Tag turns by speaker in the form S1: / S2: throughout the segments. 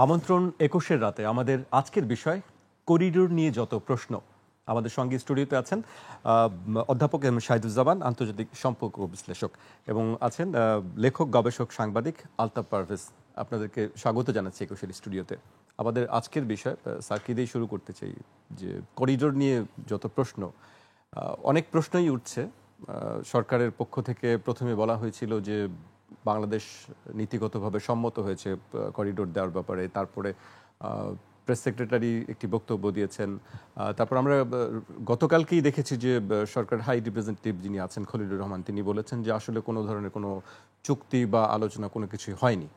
S1: আমন্ত্রণ ২১-এর রাতে আমাদের আজকের বিষয় করিডোর নিয়ে যত প্রশ্ন। আমাদের সঙ্গে স্টুডিওতে আছেন অধ্যাপক এম শাহিদুজ্জামান, আন্তর্জাতিক সম্পর্ক বিশ্লেষক, এবং আছেন লেখক, গবেষক, সাংবাদিক আলতাফ পারভেজ। আপনাদেরকে স্বাগত জানাচ্ছি ২১-এর স্টুডিওতে। আমাদের আজকের বিষয় স্যারকে দিয়েই শুরু করতে চাই, যে করিডোর নিয়ে যত প্রশ্ন, অনেক প্রশ্নই উঠছে। সরকারের পক্ষ থেকে প্রথমে বলা হয়েছিল যে বাংলাদেশ নীতিগতভাবে সম্মত হয়েছে করিডোর দেওয়ার ব্যাপারে। তারপরে প্রেস সেক্রেটারি একটি বক্তব্য দিয়েছেন। তারপর আমরা গতকালকেই দেখেছি যে সরকার হাই রিপ্রেজেন্টেটিভ যিনি আছেন খলিলুর রহমান, তিনি বলেছেন যে আসলে কোনো ধরনের কোনো চুক্তি বা আলোচনা কোনো কিছুই হয়নি।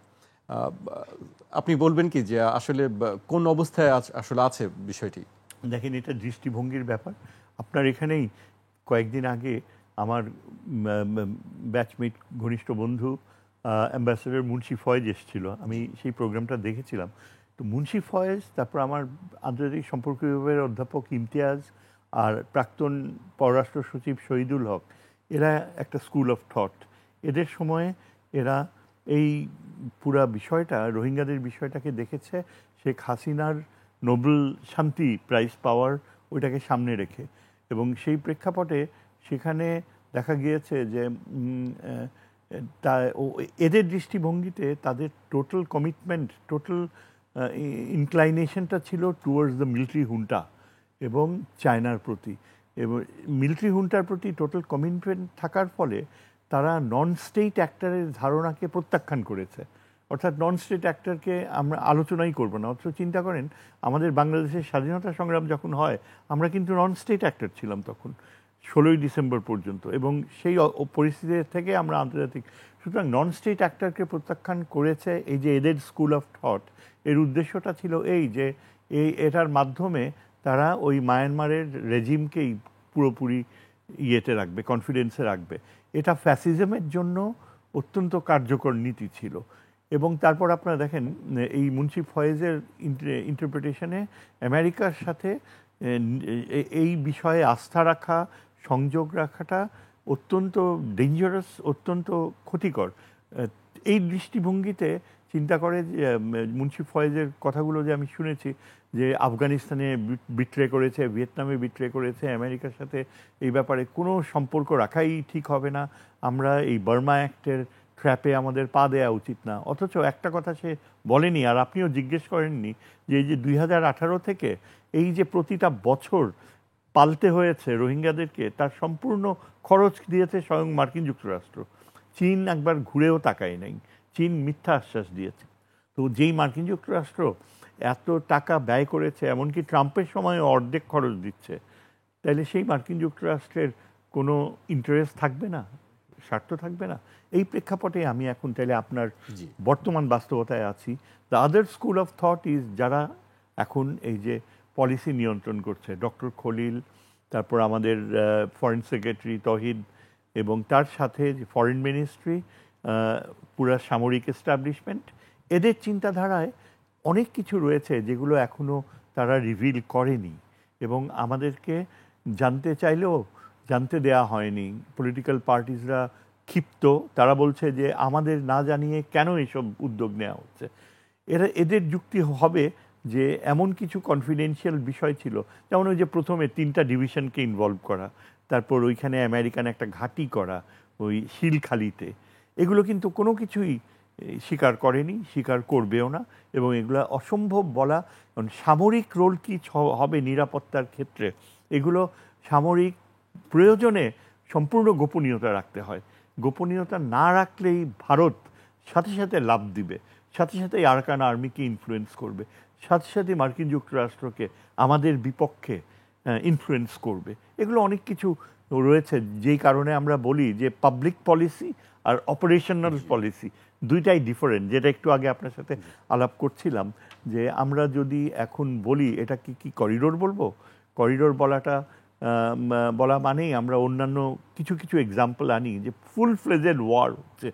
S1: আপনি বলবেন কি যে আসলে কোন অবস্থায় আসলে আছে বিষয়টি?
S2: দেখেন, এটা দৃষ্টিভঙ্গির ব্যাপার। আপনার এখানেই কয়েকদিন আগে আমার ব্যাচমেট, ঘনিষ্ঠ বন্ধু অ্যাম্বাসেডর মুন্সি ফয়েজ এসেছিল। আমি সেই প্রোগ্রামটা দেখেছিলাম। তো মুন্সি ফয়েজ, তারপর আমার আন্তর্জাতিক সম্পর্ক বিভাগের অধ্যাপক ইমতিয়াজ, আর প্রাক্তন পররাষ্ট্র সচিব শহীদুল হক, এরা একটা স্কুল অফ থট। এদের সময়ে এরা এই পুরা বিষয়টা, রোহিঙ্গাদের বিষয়টাকে দেখেছে শেখ হাসিনার নোবেল শান্তি প্রাইজ পাওয়ার ওইটাকে সামনে রেখে। এবং সেই প্রেক্ষাপটে সেখানে দেখা গিয়েছে যে এদের দৃষ্টিভঙ্গিতে তাদের টোটাল কমিটমেন্ট, টোটাল ইনক্লাইনেশনটা ছিল টুয়ার্ডস দ্য মিলিটারি হুন্টা এবং চায়নার প্রতি। এবং মিলিটারি হুন্টার প্রতি টোটাল কমিটমেন্ট থাকার ফলে তারা নন স্টেট অ্যাক্টরের ধারণাকে প্রত্যাখ্যান করেছে। অর্থাৎ নন স্টেট অ্যাক্টরকে আমরা আলোচনাই করবো না। অথচ চিন্তা করেন, আমাদের বাংলাদেশের স্বাধীনতা সংগ্রাম যখন হয়, আমরা কিন্তু নন স্টেট অ্যাক্টর ছিলাম তখন 16ই ডিসেম্বর পর্যন্ত, এবং সেই পরিস্থিতি থেকে আমরা আন্তর্জাতিক। সুতরাং নন স্টেট অ্যাক্টরকে প্রত্যাখ্যান করেছে এই যে এদের স্কুল অফ থট। এর উদ্দেশ্যটা ছিল এই যে এটার মাধ্যমে তারা ওই মায়ানমারের রেজিমকেই পুরোপুরি ইয়েতে রাখবে, কনফিডেন্সে রাখবে। এটা ফ্যাসিজমের জন্য অত্যন্ত কার্যকর নীতি ছিল। এবং তারপর আপনারা দেখেন, এই মুন্সি ফয়েজের ইন্টারপ্রিটেশনে আমেরিকার সাথে এই বিষয়ে আস্থা রাখা, সংযোগ রাখাটা অত্যন্ত ডেঞ্জারাস, অত্যন্ত ক্ষতিকর। এই দৃষ্টিভঙ্গিতে চিন্তা করে যে মুন্সি ফয়েজের কথাগুলো যে আমি শুনেছি, যে আফগানিস্তানে বিট্রে করেছে, ভিয়েতনামে বিট্রে করেছে, আমেরিকার সাথে এই ব্যাপারে কোনো সম্পর্ক রাখাই ঠিক হবে না, আমরা এই বার্মা অ্যাক্টের ট্র্যাপে আমাদের পা দেওয়া উচিত না। অথচ একটা কথা সে বলেনি, আর আপনিও জিজ্ঞেস করেননি, যে এই যে 2018 থেকে এই যে প্রতিটা বছর পাল্টে হয়েছে রোহিঙ্গাদেরকে, তার সম্পূর্ণ খরচ দিয়েছে স্বয়ং মার্কিন যুক্তরাষ্ট্র। চীন একবার ঘুরেও তাকায় নাই, চীন মিথ্যা আশ্বাস দিয়েছে। তো যেই মার্কিন যুক্তরাষ্ট্র এত টাকা ব্যয় করেছে, এমনকি ট্রাম্পের সময় অর্ধেক খরচ দিচ্ছে, তাহলে সেই মার্কিন যুক্তরাষ্ট্রের কোনো ইন্টারেস্ট থাকবে না, স্বার্থ থাকবে না? এই প্রেক্ষাপটে আমি এখন তাহলে আপনার বর্তমান বাস্তবতায় আছি। The other school of thought is, যারা এখন এই যে পলিসি নিয়ন্ত্রণ করছে, ডক্টর খলিল, তারপর আমাদের ফরেন সেক্রেটারি তহিদ, এবং তার সাথে ফরেন মিনিস্ট্রি, পুরা সামরিক এস্টাবলিশমেন্ট, এদের চিন্তাধারায় অনেক কিছু রয়েছে যেগুলো এখনও তারা রিভিল করেনি, এবং আমাদেরকে জানতে চাইলেও জানতে দেয়া হয়নি। পলিটিক্যাল পার্টিসরা ক্ষিপ্ত, তারা বলছে যে আমাদের না জানিয়ে কেন এসব উদ্যোগ নেওয়া হচ্ছে। এদের যুক্তি হবে যে এমন কিছু কনফিডেন্সিয়াল বিষয় ছিল, যেমন ওই যে প্রথমে 3টা ডিভিশনকে ইনভলভ করা, তারপর ওইখানে আমেরিকান একটা ঘাঁটি করা ওই শিলখালিতে, এগুলো কিন্তু কোনো কিছুই স্বীকার করেনি, স্বীকার করবেও না, এবং এগুলো অসম্ভব বলা। সামরিক রোল কি হবে নিরাপত্তার ক্ষেত্রে, এগুলো সামরিক প্রয়োজনে সম্পূর্ণ গোপনীয়তা রাখতে হয়। গোপনীয়তা না রাখলেই ভারত সাথে সাথে লাভ দিবে, সাথে সাথে আরাকান আর্মিকে ইনফ্লুয়েন্স করবে, সাথে সাথে মার্কিন যুক্তরাষ্ট্রকে আমাদের বিপক্ষে ইনফ্লুয়েন্স করবে। এগুলো অনেক কিছু রয়েছে, যেই কারণে আমরা বলি যে পাবলিক পলিসি আর অপারেশনাল পলিসি দুইটাই ডিফারেন্ট। যেটা একটু আগে আপনার সাথে আলাপ করছিলাম, যে আমরা যদি এখন বলি এটা কি করিডোর বলবো, করিডোর বলা মানেই আমরা অন্যান্য কিছু কিছু এক্সাম্পল আনি, যে ফুল ফ্লেজেড ওয়ার হচ্ছে,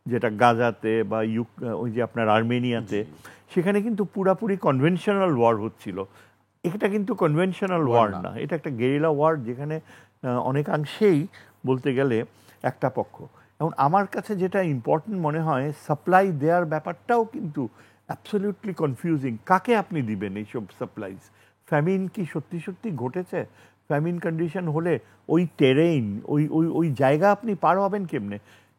S2: যেটা গাজাতে বা ওই যে আপনার আর্মেনিয়াতে, সেখানে কিন্তু পুরাপুরি কনভেনশনাল ওয়ার হচ্ছিল। এটা কিন্তু কনভেনশনাল ওয়ার না, এটা একটা গেরিলা ওয়ার, যেখানে অনেকাংশেই বলতে গেলে একটা পক্ষ। এবং আমার কাছে যেটা ইম্পর্টেন্ট মনে হয়, সাপ্লাই দেওয়ার ব্যাপারটাও কিন্তু অ্যাবসলিউটলি কনফিউজিং। কাকে আপনি দিবেন এইসব সাপ্লাইজ? ফ্যামিন কি সত্যি সত্যি ঘটেছে? ফ্যামিন কন্ডিশন হলে ওই টেরেইন, ওই ওই ওই জায়গা আপনি পার হবেন কেমনে?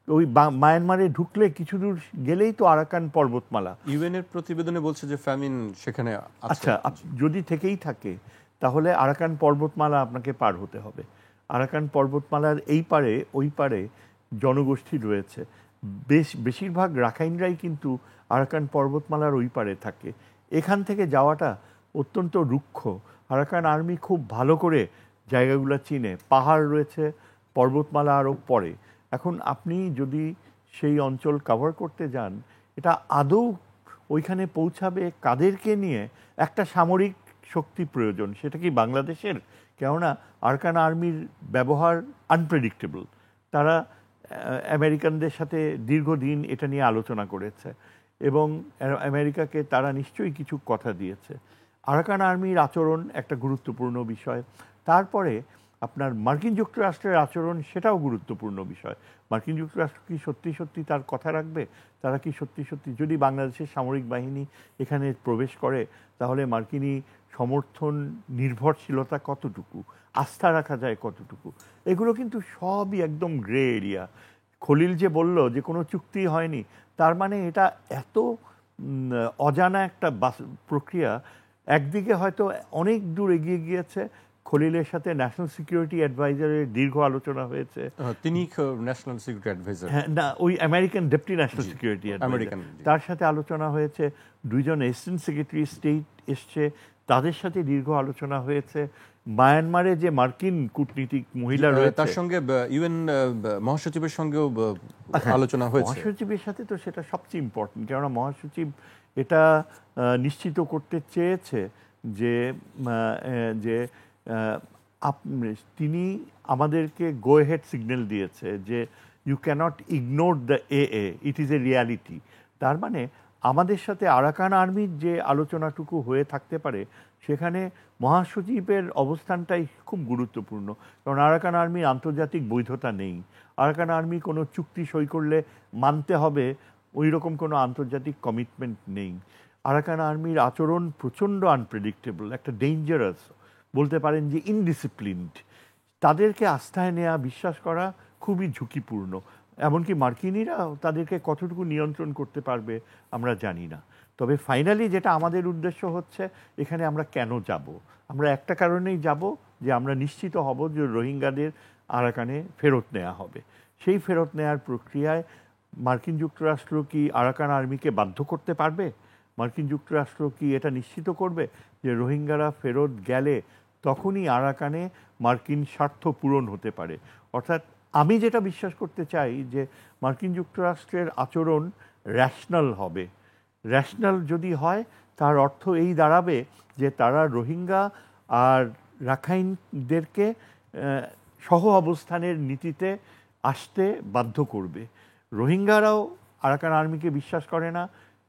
S2: ওই মায়ানমারে ঢুকলে কিছু দূর গেলেই তো আরাকান পর্বতমালা।
S1: ইউএনের প্রতিবেদনে বলছে যে ফ্যামিন সেখানে আছে।
S2: আচ্ছা, যদি থেকেই থাকে তাহলে আরাকান পর্বতমালা আপনাকে পার হতে হবে। আরাকান পর্বতমালার এই পারে ওই পারে জনগোষ্ঠী রয়েছে। বেশিরভাগ রাখাইনরাই কিন্তু আরাকান পর্বতমালার ওই পারে থাকে। এখান থেকে যাওয়াটা অত্যন্ত রুক্ষ। আরাকান আর্মি খুব ভালো করে জায়গাগুলো চিনে। পাহাড় রয়েছে, পর্বতমালা আরও পরে। এখন আপনি যদি সেই অঞ্চল কভার করতে যান, এটা আদৌ ওইখানে পৌঁছাবে কাদেরকে নিয়ে? একটা সামরিক শক্তি প্রয়োজন। সেটা কি বাংলাদেশের? কেননা আরাকান আর্মির ব্যবহার আনপ্রেডিক্টেবল। তারা আমেরিকানদের সাথে দীর্ঘদিন এটা নিয়ে আলোচনা করেছে এবং আমেরিকাকে তারা নিশ্চয়ই কিছু কথা দিয়েছে। আরাকান আর্মির আচরণ একটা গুরুত্বপূর্ণ বিষয়। তারপরে আপনার মার্কিন যুক্তরাষ্ট্রের আচরণ, সেটাও গুরুত্বপূর্ণ বিষয়। মার্কিন যুক্তরাষ্ট্র কি সত্যি সত্যি তার কথা রাখবে? তারা কি সত্যি সত্যি, যদি বাংলাদেশের সামরিক বাহিনী এখানে প্রবেশ করে, তাহলে মার্কিনী সমর্থন নির্ভরশীলতা কতটুকু, আস্থা রাখা যায় কতটুকু? এগুলো কিন্তু সবই একদম গ্রে এরিয়া। খলিল যে বলল যে কোনো চুক্তি হয়নি, তার মানে এটা এত অজানা একটা প্রক্রিয়া। একদিকে হয়তো অনেক দূর এগিয়ে গিয়েছে, খলিলের সাথে ন্যাশনাল সিকিউরিটি অ্যাডভাইজারের দীর্ঘ আলোচনা হয়েছে।
S1: তিনি ন্যাশনাল সিকিউরিটি অ্যাডভাইজার,
S2: হ্যাঁ, না, ওই American deputy national security
S1: American,
S2: তার সাথে আলোচনা হয়েছে। দুইজন অ্যাসিস্ট্যান্ট সেক্রেটারি স্টেট এসছে, তাদের সাথে দীর্ঘ আলোচনা হয়েছে। মায়ানমারে যে মার্কিন কূটনীতিক মহিলা রয়েছে,
S1: তার সঙ্গে ইউএন মহাসচিবের সঙ্গেও আলোচনা হয়েছে।
S2: মহাসচিবের সাথে তো সেটা সবচেয়ে ইম্পর্টেন্ট, কেননা মহাসচিব এটা নিশ্চিত করতে চেয়েছে যে যে তিনি আমাদেরকে গো হেড সিগন্যাল দিয়েছে যে you cannot ignore the it is a reality. তার মানে আমাদের সাথে আরাকান আর্মির যে আলোচনাটুকু হয়ে থাকতে পারে, সেখানে মহাসচিবের অবস্থানটাই খুব গুরুত্বপূর্ণ। কারণ আরাকান আর্মির আন্তর্জাতিক বৈধতা নেই। আরাকান আর্মি কোনো চুক্তি সই করলে মানতে হবে, ওই রকম কোনো আন্তর্জাতিক কমিটমেন্ট নেই। আরাকান আর্মির আচরণ প্রচণ্ড আনপ্রেডিক্টেবল, একটা ডেঞ্জারাস, বলতে পারেন যে ইনডিসিপ্লিনড। তাদেরকে আস্থায় নেওয়া, বিশ্বাস করা খুবই ঝুঁকিপূর্ণ। এমনকি মার্কিনিরা তাদেরকে কতটুকু নিয়ন্ত্রণ করতে পারবে আমরা জানি না। তবে ফাইনালি যেটা আমাদের উদ্দেশ্য হচ্ছে, এখানে আমরা কেন যাব? আমরা একটা কারণেই যাব, যে আমরা নিশ্চিত হব যে রোহিঙ্গাদের আরাকানে ফেরত নেওয়া হবে। সেই ফেরত নেওয়ার প্রক্রিয়ায় মার্কিন যুক্তরাষ্ট্র কি আরাকান আর্মিকে বাধ্য করতে পারবে? মার্কিন যুক্তরাষ্ট্র কি এটা নিশ্চিত করবে যে রোহিঙ্গারা ফেরত গেলে তখনই আরাকানে মার্কিন স্বার্থ পূরণ হতে পারে? অর্থাৎ আমি যেটা বিশ্বাস করতে চাই যে মার্কিন যুক্তরাষ্ট্রের আচরণ র্যাশনাল হবে। র্যাশনাল যদি হয়, তার অর্থ এই দাঁড়াবে যে তারা রোহিঙ্গা আর রাখাইনদেরকে সহ অবস্থানের নীতিতে আসতে বাধ্য করবে। রোহিঙ্গারাও আরাকান আর্মিকে বিশ্বাস করে না,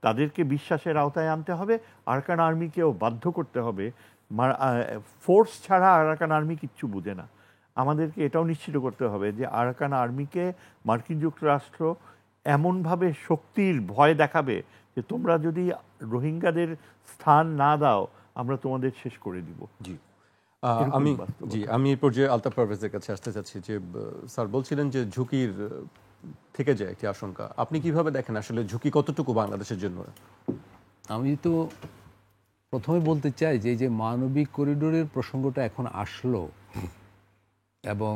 S2: তাদেরকে বিশ্বাসের আওতায় আনতে হবে। আরাকান আর্মিকেও বাধ্য করতে হবে। ফোর্স ছাড়া আরাকান আর্মি কিচ্ছু বুঝে না। আমাদেরকে এটাও নিশ্চিত করতে হবে যে আরাকান আর্মিকে মার্কিন যুক্তরাষ্ট্র এমনভাবে শক্তির ভয় দেখাবে যে তোমরা যদি রোহিঙ্গাদের স্থান না দাও, আমরা তোমাদের শেষ করে দিব।
S1: আমি এই পর্যায়ে আলতাফ পারভেজের কাছে আসতে চাচ্ছি যে স্যার বলছিলেন যে ঝুঁকির থেকে যায় একটি আশঙ্কা। আপনি কিভাবে দেখেন আসলে ঝুঁকি কতটুকু বাংলাদেশের জন্য?
S3: আমি তো প্রথমে বলতে চাই যে এই যে মানবিক করিডোরের প্রসঙ্গটা এখন আসলো, এবং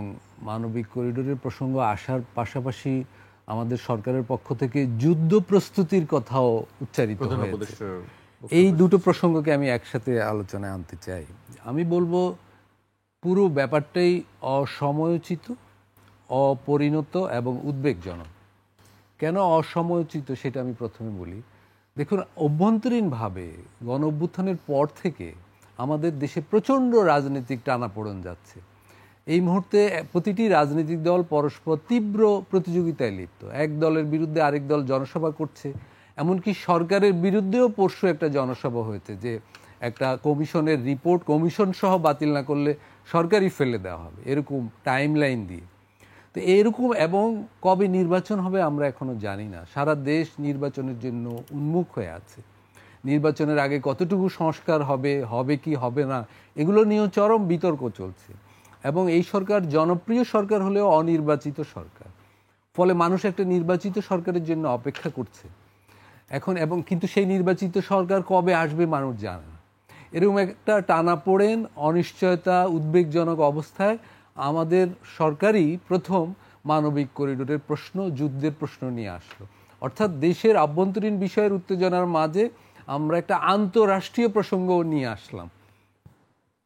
S3: মানবিক করিডোরের প্রসঙ্গ আসার পাশাপাশি আমাদের সরকারের পক্ষ থেকে যুদ্ধ প্রস্তুতির কথাও উচ্চারিত হয়েছে। এই দুটো প্রসঙ্গকে আমি একসাথে আলোচনায় আনতে চাই। আমি বলবো পুরো ব্যাপারটাই অসময়োচিত, অপরিণত এবং উদ্বেগজনক। কেন অসময়োচিত সেটা আমি প্রথমে বলি। দেখুন, অভ্যন্তরীণভাবে গণ অভ্যুত্থানের পর থেকে আমাদের দেশে প্রচণ্ড রাজনৈতিক টানাপোড়েন যাচ্ছে। এই মুহূর্তে প্রতিটি রাজনৈতিক দল পরস্পর তীব্র প্রতিযোগিতায় লিপ্ত। এক দলের বিরুদ্ধে আরেক দল জনসভা করছে। এমনকি সরকারের বিরুদ্ধেও পরশু একটা জনসভা হয়েছে যে একটা কমিশনের রিপোর্ট কমিশন সহ বাতিল না করলে সরকারই ফেলে দেওয়া হবে, এরকম টাইম লাইন দিয়ে। তো এরকম, এবং কবে নির্বাচন হবে আমরা এখনো জানি না। সারা দেশ নির্বাচনের জন্য উন্মুখ হয়ে আছে। নির্বাচনের আগে কতটুকু সংস্কার হবে, হবে কি হবে না, এগুলো নিয়েও চরম বিতর্ক চলছে। এবং এই সরকার জনপ্রিয় সরকার হলেও অনির্বাচিত সরকার, ফলে মানুষ একটা নির্বাচিত সরকারের জন্য অপেক্ষা করছে এখন। এবং কিন্তু সেই নির্বাচিত সরকার কবে আসবে মানুষ জানে না। এরকম একটা টানাপোড়েন, অনিশ্চয়তা, উদ্বেগজনক অবস্থায় আমাদের সরকারই প্রথম মানবিক করিডোরের প্রশ্ন, যুদ্ধের প্রশ্ন নিয়ে আসলো। অর্থাৎ দেশের আভ্যন্তরীণ বিষয়ের উত্তেজনার মাঝে আমরা একটা আন্তঃরাষ্ট্রীয় প্রসঙ্গ নিয়ে আসলাম।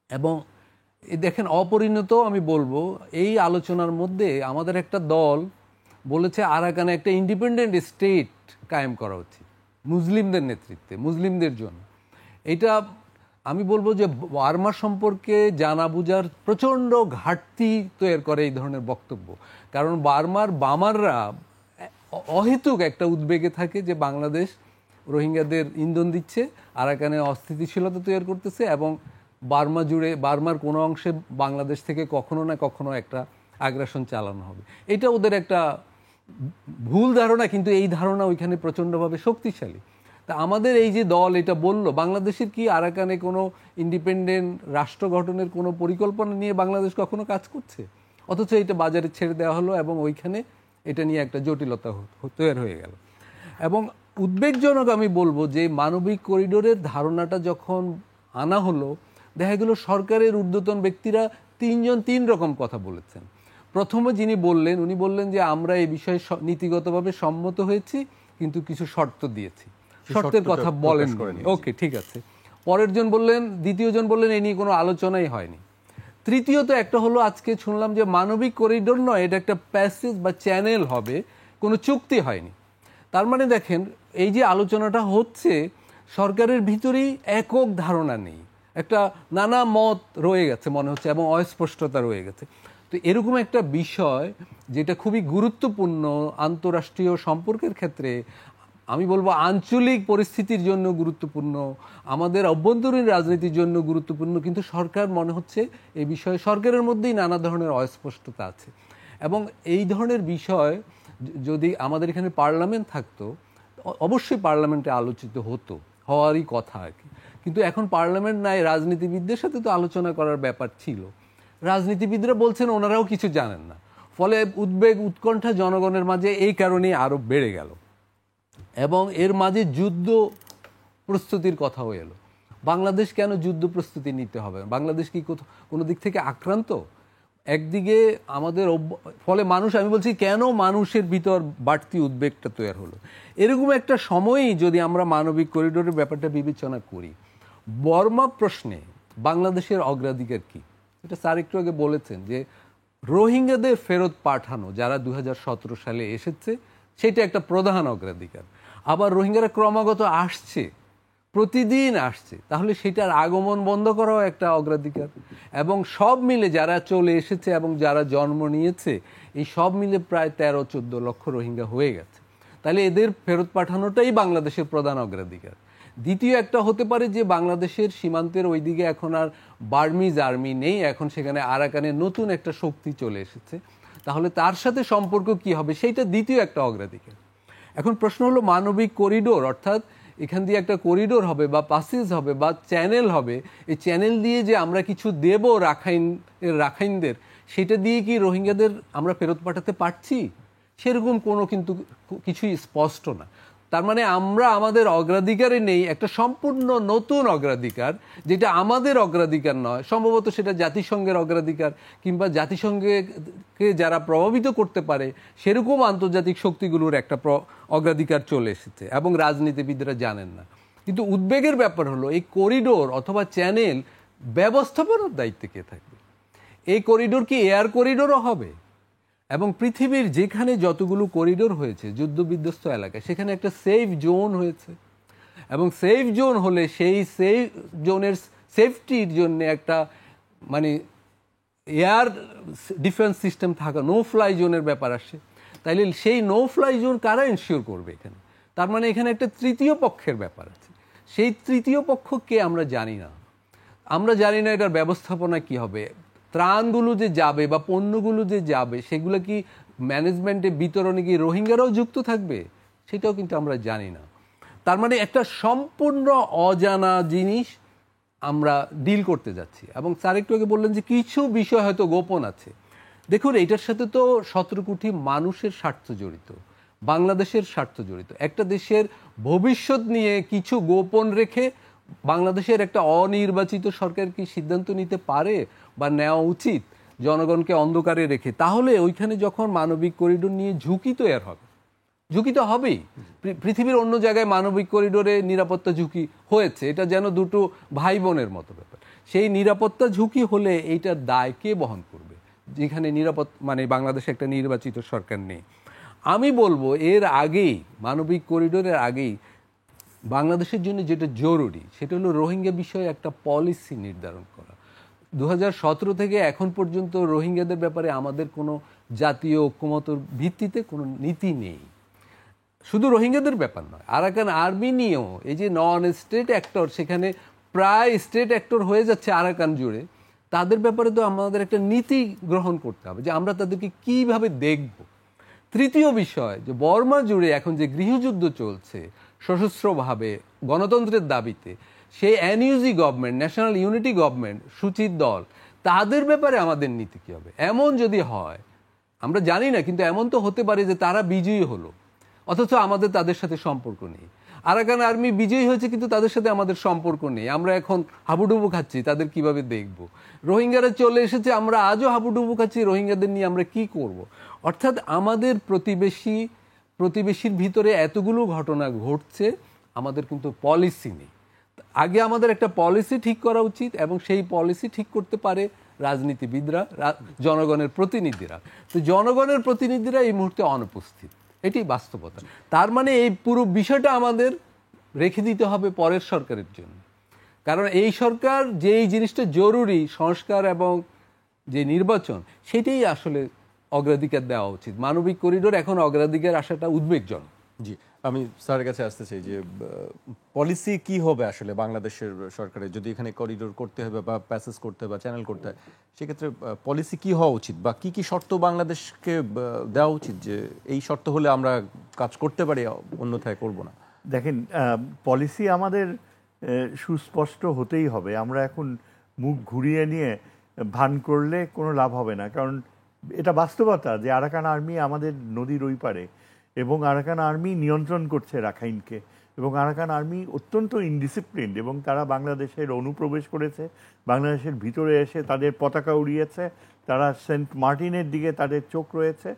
S3: এবং দেখেন, অপরিণত আমি বলবো, এই আলোচনার মধ্যে আমাদের একটা দল বলেছে আরাকানে একটা ইন্ডিপেন্ডেন্ট স্টেট কায়েম করা উচিত মুসলিমদের নেতৃত্বে, মুসলিমদের জন্য। এটা আমি বলবো যে বার্মা সম্পর্কে জানা বুঝার প্রচণ্ড ঘাটতি তৈরি করে এই ধরনের বক্তব্য। কারণ বামাররা অহেতুক একটা উদ্বেগে থাকে যে বাংলাদেশ রোহিঙ্গাদের ইন্ধন দিচ্ছে, আরাকানে অস্থিতিশীলতা তৈরি করতেছে, এবং বার্মা জুড়ে, বার্মার কোনো অংশে বাংলাদেশ থেকে কখনো না কখনো একটা আগ্রাসন চালানো হবে। এটা ওদের একটা ভুল ধারণা, কিন্তু এই ধারণা ওইখানে প্রচণ্ডভাবে শক্তিশালী। তা আমাদের এই যে দল এটা বলল, বাংলাদেশের কি আরাকানে কোনো ইন্ডিপেন্ডেন্ট রাষ্ট্র গঠনের কোনো পরিকল্পনা নিয়ে বাংলাদেশ কখনো কাজ করছে? অথচ এটা বাজারে ছেড়ে দেওয়া হলো এবং ওইখানে এটা নিয়ে একটা জটিলতা তৈরি হয়ে গেল। এবং উদ্বেগজনক আমি বলবো যে মানবিক করিডোরের ধারণাটা যখন আনা হলো, দেখা গেল সরকারের ঊর্ধ্বতন ব্যক্তিরা তিনজন তিন রকম কথা বলেছেন। প্রথমে যিনি বললেন, উনি বললেন যে আমরা এই বিষয়ে নীতিগতভাবে সম্মত হয়েছি, কিন্তু কিছু শর্ত দিয়েছি, শর্তের কথা বলেন। ওকে, ঠিক আছে। পরের জন বললেন, দ্বিতীয়জন বললেন এই নিয়ে কোনো আলোচনাই হয়নি। তৃতীয়ত একটা হলো, আজকে শুনলাম যে মানবিক করিডোর নয়, এটা একটা প্যাসেজ বা চ্যানেল হবে, কোনো চুক্তি হয়নি। তার মানে দেখেন, এই যে আলোচনাটা হচ্ছে, সরকারের ভিতরেই একক ধারণা নেই, একটা নানা মত রয়ে গেছে মনে হচ্ছে, এবং অস্পষ্টতা রয়ে গেছে। তো এরকম একটা বিষয় যেটা খুবই গুরুত্বপূর্ণ আন্তঃরাষ্ট্রীয় সম্পর্কের ক্ষেত্রে, আমি বলবো আঞ্চলিক পরিস্থিতির জন্য গুরুত্বপূর্ণ, আমাদের অভ্যন্তরীণ রাজনীতির জন্য গুরুত্বপূর্ণ, কিন্তু সরকার মনে হচ্ছে এই বিষয়ে সরকারের মধ্যেই নানা ধরনের অস্পষ্টতা আছে। এবং এই ধরনের বিষয় যদি আমাদের এখানে পার্লামেন্ট থাকতো, অবশ্যই পার্লামেন্টে আলোচিত হতো, হওয়ারই কথা আর কি। কিন্তু এখন পার্লামেন্ট নাই, রাজনীতিবিদদের সাথে তো আলোচনা করার ব্যাপার ছিল। রাজনীতিবিদরা বলছেন ওনারাও কিছু জানেন না, ফলে উদ্বেগ, উৎকণ্ঠা জনগণের মাঝে এই কারণেই আরও বেড়ে গেল। এবং এর মাঝে যুদ্ধ প্রস্তুতির কথাও এলো। বাংলাদেশ কেন যুদ্ধ প্রস্তুতি নিতে হবে? বাংলাদেশ কি কোনো দিক থেকে আক্রান্ত? একদিকে আমাদের ফলে মানুষ, আমি বলছি কেন মানুষের ভিতর বাড়তি উদ্বেগটা তৈরি হলো। এরকম একটা সময়ই যদি আমরা মানবিক করিডোরের ব্যাপারটা বিবেচনা করি, বর্মা প্রশ্নে বাংলাদেশের অগ্রাধিকার কি? এটা স্যার একটু আগে বলেছেন যে রোহিঙ্গাদের ফেরত পাঠানো, যারা 2017 সালে এসেছে, সেটা একটা প্রধান অগ্রাধিকার। আবার রোহিঙ্গারা ক্রমাগত আসছে, প্রতিদিন আসছে, তাহলে সেটার আগমন বন্ধ করাও একটা অগ্রাধিকার। এবং সব মিলে যারা চলে এসেছে এবং যারা জন্ম নিয়েছে, এই সব মিলে প্রায় 13-14 লক্ষ রোহিঙ্গা হয়ে গেছে। তাহলে এদের ফেরত পাঠানোটাই বাংলাদেশের প্রধান অগ্রাধিকার। দ্বিতীয় একটা হতে পারে যে বাংলাদেশের সীমান্তের ওইদিকে এখন আর বার্মিজ আর্মি নেই, এখন সেখানে আরাকানের নতুন একটা শক্তি চলে এসেছে, তাহলে তার সাথে সম্পর্ক কি হবে, সেইটা দ্বিতীয় একটা অগ্রাধিকার। এখন প্রশ্ন হলো মানবিক করিডোর, অর্থাৎ এখান দিয়ে একটা করিডোর হবে বা পাসেজ হবে বা চ্যানেল হবে, এই চ্যানেল দিয়ে যে আমরা কিছু দেব রাখাইনদের, সেটা দিয়ে কি রোহিঙ্গাদের আমরা ফেরত পাঠাতে পারছি? সেরকম কোনো কিন্তু কিছুই স্পষ্ট না। তার মানে আমরা আমাদের অগ্রাধিকারে নেই একটা সম্পূর্ণ নতুন অগ্রাধিকার, যেটা আমাদের অগ্রাধিকার নয়, সম্ভবত সেটা জাতিসংঘের অগ্রাধিকার, কিংবা জাতিসংঘকে যারা প্রভাবিত করতে পারে সেরকম আন্তর্জাতিক শক্তিগুলোর একটা অগ্রাধিকার চলে এসেছে, এবং রাজনীতিবিদরা জানেন না। কিন্তু উদ্বেগের ব্যাপার হলো এই করিডোর অথবা চ্যানেল ব্যবস্থাপনার দায়িত্বে কে থাকবে? এই করিডোর কি এয়ার করিডোরও হবে? এবং পৃথিবীর যেখানে যতগুলো করিডোর হয়েছে যুদ্ধ বিধ্বস্ত এলাকায়, সেখানে একটা সেফ জোন হয়েছে, এবং সেফ জোন হলে সেই সেফ জোনের সেফটির জন্য একটা মানে এয়ার ডিফেন্স সিস্টেম থাকা, নো ফ্লাই জোনের ব্যাপার আসে। তাইলে সেই নো ফ্লাই জোন কারা এনশিওর করবে এখানে? তার মানে এখানে একটা তৃতীয় পক্ষের ব্যাপার আছে। সেই তৃতীয় পক্ষকে আমরা জানি না, আমরা জানি না এটার ব্যবস্থাপনা কি হবে। ত্রাণগুলো যে যাবে বা পণ্যগুলো যে যাবে, সেগুলো কি ম্যানেজমেন্টে, বিতরণে কি রোহিঙ্গারাও যুক্ত থাকবে? সেটাও কিন্তু আমরা জানি না। তার মানে একটা সম্পূর্ণ অজানা জিনিস আমরা ডিল করতে যাচ্ছি। এবং স্যার একটু আগে বললেন যে কিছু বিষয় হয়তো গোপন আছে। দেখুন, এটার সাথে তো 17 কোটি মানুষের স্বার্থ জড়িত, বাংলাদেশের স্বার্থ জড়িত। একটা দেশের ভবিষ্যৎ নিয়ে কিছু গোপন রেখে বাংলাদেশের একটা অনির্বাচিত সরকার কি সিদ্ধান্ত নিতে পারে বা নেওয়া উচিত জনগণকে অন্ধকারে রেখে? তাহলে ওইখানে যখন মানবিক করিডোর নিয়ে ঝুঁকি তৈরি হবে, ঝুঁকি তো হবেই। পৃথিবীর অন্য জায়গায় মানবিক করিডোরে নিরাপত্তা ঝুঁকি হয়েছে, এটা যেন দুটো ভাই বোনের মতো ব্যাপার। সেই নিরাপত্তা ঝুঁকি হলে এইটার দায় কে বহন করবে, যেখানে মানে বাংলাদেশে একটা নির্বাচিত সরকার নেই? আমি বলবো এর আগেই, মানবিক করিডোরের আগেই বাংলাদেশের জন্য যেটা জরুরি সেটা হলো রোহিঙ্গা বিষয়ে একটা পলিসি নির্ধারণ করা। 2017 থেকে এখন পর্যন্ত রোহিঙ্গাদের ব্যাপারে আমাদের কোনো জাতীয় ঐক্যমতের ভিত্তিতে কোনো নীতি নেই। শুধু রোহিঙ্গাদের ব্যাপার নয়, আরাকান আর্মি নিয়েও এই যে নন স্টেট অ্যাক্টর, সেখানে প্রায় স্টেট অ্যাক্টর হয়ে যাচ্ছে আরাকান জুড়ে, তাদের ব্যাপারে তো আমাদের একটা নীতি গ্রহণ করতে হবে যে আমরা তাদেরকে কিভাবে দেখব। তৃতীয় বিষয়, যে বর্মা জুড়ে এখন যে গৃহযুদ্ধ চলছে সশস্ত্রভাবে গণতন্ত্রের দাবিতে, সেই NUG government, national unity government, সূচির দল, তাদের ব্যাপারে আমাদের নীতি কী হবে? এমন যদি হয়, আমরা জানি না, কিন্তু এমন তো হতে পারে যে তারা বিজয়ী হলো অথচ আমাদের তাদের সাথে সম্পর্ক নেই। আরাকান আর্মি বিজয়ী হয়েছে কিন্তু তাদের সাথে আমাদের সম্পর্ক নেই, আমরা এখন হাবুডুবু খাচ্ছি, তাদের কিভাবে দেখব? রোহিঙ্গারা চলে এসেছে, আমরা আজও হাবুডুবু খাচ্ছি, রোহিঙ্গাদের নিয়ে আমরা কি করব? অর্থাৎ আমাদের প্রতিবেশীর ভিতরে এতগুলো ঘটনা ঘটছে, আমাদের কিন্তু পলিসি নেই। আগে আমাদের একটা পলিসি ঠিক করা উচিত, এবং সেই পলিসি ঠিক করতে পারে রাজনীতিবিদরা, জনগণের প্রতিনিধিরা। তো জনগণের প্রতিনিধিরা এই মুহূর্তে অনুপস্থিত, এটি বাস্তবতা। তার মানে এই পুরো বিষয়টা আমাদের রেখে দিতে হবে পরের সরকারের জন্য। কারণ এই সরকার যেই জিনিসটা জরুরি, সংস্কার এবং যে নির্বাচন, সেটাই আসলে অগ্রাধিকার দেওয়া উচিত। মানবিক করিডোর এখন অগ্রাধিকার আসাটা উদ্বেগজনক।
S1: জি, আমি স্যারের কাছে আসতে চাই যে পলিসি কি হবে আসলে বাংলাদেশের সরকারের, যদি এখানে করিডোর করতে হবে বা প্যাসেজ করতে হবে বা চ্যানেল করতে হয়, সেক্ষেত্রে পলিসি কি হওয়া উচিত বা কি কি শর্ত বাংলাদেশকে দেওয়া উচিত যে এই শর্ত হলে আমরা কাজ করতে পারি, অন্যথায় করব না?
S2: দেখেন, পলিসি আমাদের সুস্পষ্ট হতেই হবে। আমরা এখন মুখ ঘুরিয়ে নিয়ে ভান করলে কোনো লাভ হবে না। কারণ এটা বাস্তবতা যে আরাকান আর্মি আমাদের নদীর ওই পারে, এবং আরাকান আর্মি নিয়ন্ত্রণ করছে রাখাইনকে, এবং আরাকান আর্মি অত্যন্ত ইনডিসিপ্লিনড, এবং তারা বাংলাদেশের অনুপ্রবেশ করেছে, বাংলাদেশের ভিতরে এসে তাদের পতাকা উড়িয়েছে, তারা সেন্ট মার্টিনের দিকে তাদের চোখ রয়েছে।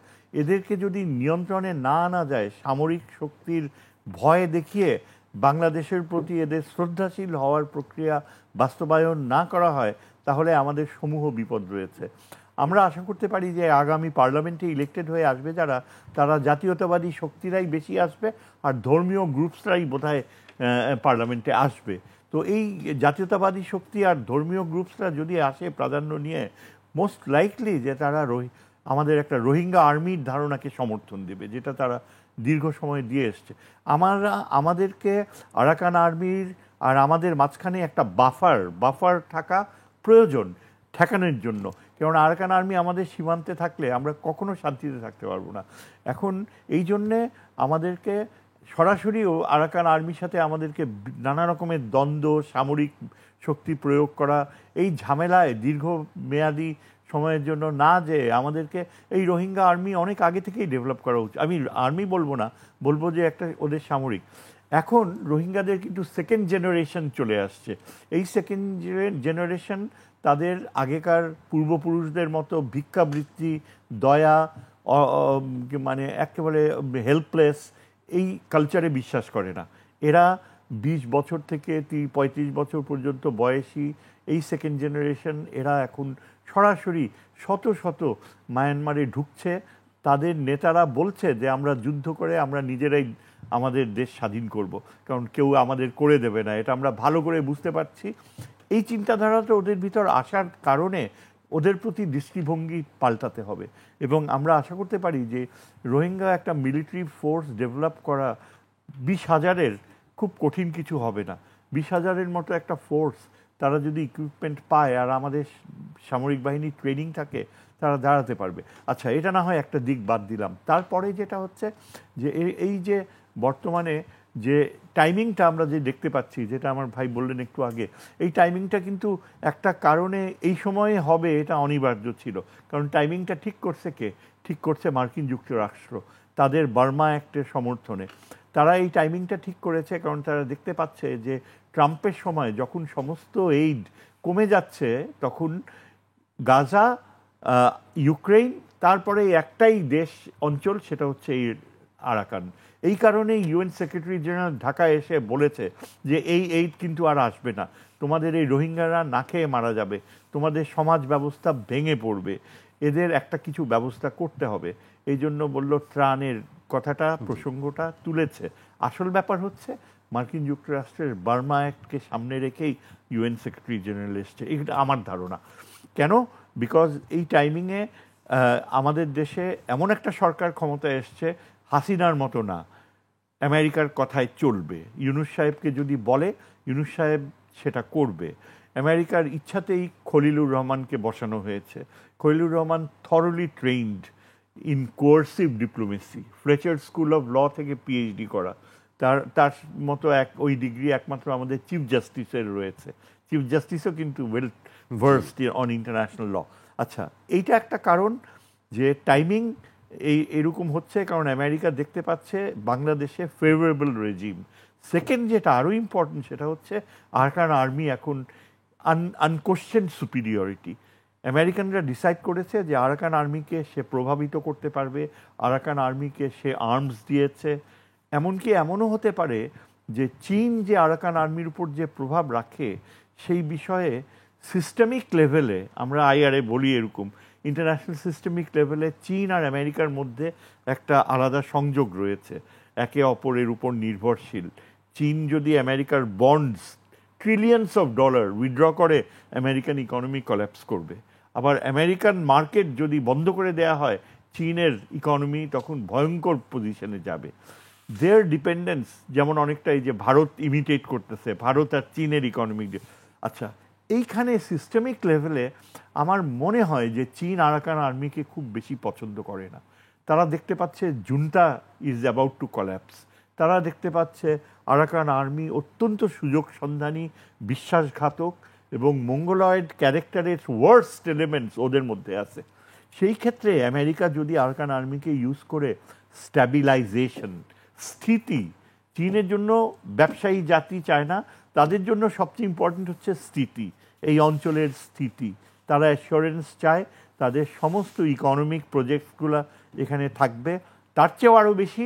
S2: এদেরকে যদি নিয়ন্ত্রণে না আনা যায়, সামরিক শক্তির ভয় দেখিয়ে বাংলাদেশের প্রতি এদের শ্রদ্ধাশীল হওয়ার প্রক্রিয়া বাস্তবায়ন না করা হয়, তাহলে আমাদের সমূহ বিপদ রয়েছে। আমরা আশা করতে পারি যে আগামী পার্লামেন্টে ইলেক্টেড হয়ে আসবে যারা, তারা জাতীয়তাবাদী শক্তিরাই বেশি আসবে, আর ধর্মীয় গ্রুপসরাই বোধহয় পার্লামেন্টে আসবে। তো এই জাতীয়তাবাদী শক্তি আর ধর্মীয় গ্রুপসরা যদি আসে প্রাধান্য নিয়ে, মোস্ট লাইকলি যে তারা আমাদের একটা রোহিঙ্গা আর্মির ধারণাকে সমর্থন দেবে, যেটা তারা দীর্ঘ সময় দিয়ে এসছে। আমাদেরকে আরাকান আর্মির আর আমাদের মাঝখানে একটা বাফার থাকা প্রয়োজন ঠেকানোর জন্য। কারণ আরাকান আর্মি আমাদের সীমান্তে থাকলে আমরা কখনো শান্তিতে থাকতে পারবো না। এখন এই জন্যে আমাদেরকে সরাসরি আরাকান আর্মির সাথে আমাদেরকে নানা রকমের দ্বন্দ্ব, সামরিক শক্তি প্রয়োগ করা, এই ঝামেলায় দীর্ঘমেয়াদী সময়ের জন্য না, যে আমাদেরকে এই রোহিঙ্গা আর্মি অনেক আগে থেকেই ডেভেলপ করা উচিত। আমি আর্মি বলবো না, বলবো যে একটা ওদের সামরিক। এখন রোহিঙ্গাদের কিন্তু সেকেন্ড জেনারেশন চলে আসছে। এই সেকেন্ড জেনারেশন তাদের আগেকার পূর্বপুরুষদের মতো ভিক্ষাবৃত্তি, দয়া, মানে একেবারে হেল্পলেস, এই কালচারে বিশ্বাস করে না। এরা 20 বছর থেকে 35 বছর পর্যন্ত বয়সী এই সেকেন্ড জেনারেশন, এরা এখন সরাসরি শত শত মায়ানমারে ঢুকছে। তাদের নেতারা বলছে যে আমরা যুদ্ধ করে আমরা নিজেরাই আমাদের দেশ স্বাধীন করব, কারণ কেউ আমাদের করে দেবে না। এটা আমরা ভালো করে বুঝতে পারছি। এই চিন্তাধারাটা ওদের ভিতর আসার কারণে ওদের প্রতি দৃষ্টিভঙ্গি পাল্টাতে হবে, এবং আমরা আশা করতে পারি যে রোহিঙ্গা একটা মিলিটারি ফোর্স ডেভেলপ করা 20,000-এর খুব কঠিন কিছু হবে না। 20,000-এর মতো একটা ফোর্স তারা যদি ইকুইপমেন্ট পায় আর আমাদের সামরিক বাহিনী ট্রেনিং থাকে, তারা দাঁড়াতে পারবে। আচ্ছা, এটা না হয় একটা দিক বাদ দিলাম। তারপরে যেটা হচ্ছে যে এই যে বর্তমানে যে টাইমিংটা আমরা যে দেখতে পাচ্ছি, যেটা আমার ভাই বললেন একটু আগে, এই টাইমিংটা কিন্তু একটা কারণে এই সময়ে হবে এটা অনিবার্য ছিল। কারণ টাইমিংটা ঠিক করছে কে? ঠিক করছে মার্কিন যুক্তরাষ্ট্র তাদের বার্মা অ্যাক্টের সমর্থনে। তারা এই টাইমিংটা ঠিক করেছে কারণ তারা দেখতে পাচ্ছে যে ট্রাম্পের সময় যখন সমস্ত এইড কমে যাচ্ছে, তখন গাজা, ইউক্রেন, তারপরে একটাই দেশ অঞ্চল, সেটা হচ্ছে এই আরাকান। এই কারণে ইউএন সেক্রেটারি জেনারেল ঢাকায় এসে বলেছে যে এই এইড কিন্তু আর আসবে না, তোমাদের এই রোহিঙ্গারা না খেয়ে মারা যাবে, তোমাদের সমাজ ব্যবস্থা ভেঙে পড়বে, এদের একটা কিছু ব্যবস্থা করতে হবে। এই জন্য বলল ত্রাণের কথাটা, প্রসঙ্গটা তুলেছে। আসল ব্যাপার হচ্ছে মার্কিন যুক্তরাষ্ট্রের বার্মা অ্যাক্টকে সামনে রেখেই ইউএন সেক্রেটারি জেনারেল এসছে, এটা আমার ধারণা। কেন? বিকজ এই টাইমিংয়ে আমাদের দেশে এমন একটা সরকার ক্ষমতায় এসছে, হাসিনার মতো না, আমেরিকার কথায় চলবে। ইউনূস সাহেবকে যদি বলে, ইউনূস সাহেব সেটা করবে। আমেরিকার ইচ্ছাতেই খলিলুর রহমানকে বসানো হয়েছে। Khalilur Rahman thoroughly trained in coercive diplomacy, Fletcher School of Law থেকে পিএইচডি করা। তার মতো ওই ডিগ্রি একমাত্র আমাদের চিফ জাস্টিসের রয়েছে। চিফ জাস্টিসও কিন্তু well versed on international law. আচ্ছা, এইটা একটা কারণ যে টাইমিং এরকম হচ্ছে, কারণ আমেরিকা দেখতে পাচ্ছে বাংলাদেশে ফেভারেবল রেজিম। সেকেন্ড যেটা আরও ইম্পর্টেন্ট, সেটা হচ্ছে আরাকান আর্মি এখন আনকোশ্চেন সুপিরিয়রিটি। আমেরিকানরা ডিসাইড করেছে যে আরাকান আর্মিকে সে প্রভাবিত করতে পারবে, আরাকান আর্মিকে সে আর্মস দিয়েছে। এমনকি এমনও হতে পারে যে চীন যে আরাকান আর্মির উপর যে প্রভাব রাখে, সেই বিষয়ে সিস্টেমিক লেভেলে, আমরা আইআরএ বলি এরকম, ইন্টারন্যাশনাল সিস্টেমিক লেভেলে চীন আর আমেরিকার মধ্যে একটা আলাদা সংযোগ রয়েছে, একে অপরের উপর নির্ভরশীল। চীন যদি আমেরিকার বন্ডস ট্রিলিয়নস অফ ডলার উইথড্র করে, আমেরিকান ইকোনমি কল্যাপস করবে। আবার আমেরিকান মার্কেট যদি বন্ধ করে দেয়া হয়, চীনের ইকোনমি তখন ভয়ঙ্কর পজিশনে যাবে। দেয়ার ডিপেন্ডেন্স যেমন অনেকটা এই যে ভারত ইমিটেট করতেছে, ভারত আর চীনের ইকোনমিক। আচ্ছা, এইখানে সিস্টেমিক লেভেলে আমার মনে হয় যে চীন আরাকান আর্মিকে খুব বেশি পছন্দ করে না। তারা দেখতে পাচ্ছে জুনটা ইজ অ্যাবাউট টু কল্যাপস। তারা দেখতে পাচ্ছে আরাকান আর্মি অত্যন্ত সুযোগ সন্ধানী, বিশ্বাসঘাতক এবং মঙ্গলয়েড ক্যারেক্টারের ওয়ার্স্ট এলিমেন্টস ওদের মধ্যে আছে। সেই ক্ষেত্রে আমেরিকা যদি আরাকান আর্মিকে ইউজ করে স্ট্যাবিলাইজেশন, স্থিতি, চীনের জন্য ব্যবসায়ী জাতি চায় না, তাদের জন্য সবচেয়ে ইম্পর্টেন্ট হচ্ছে স্থিতি, এই অঞ্চলের স্থিতি। তারা অ্যাসিওরেন্স চায় তাদের সমস্ত ইকোনমিক প্রজেক্টসগুলো এখানে থাকবে। তার চেয়েও আরও বেশি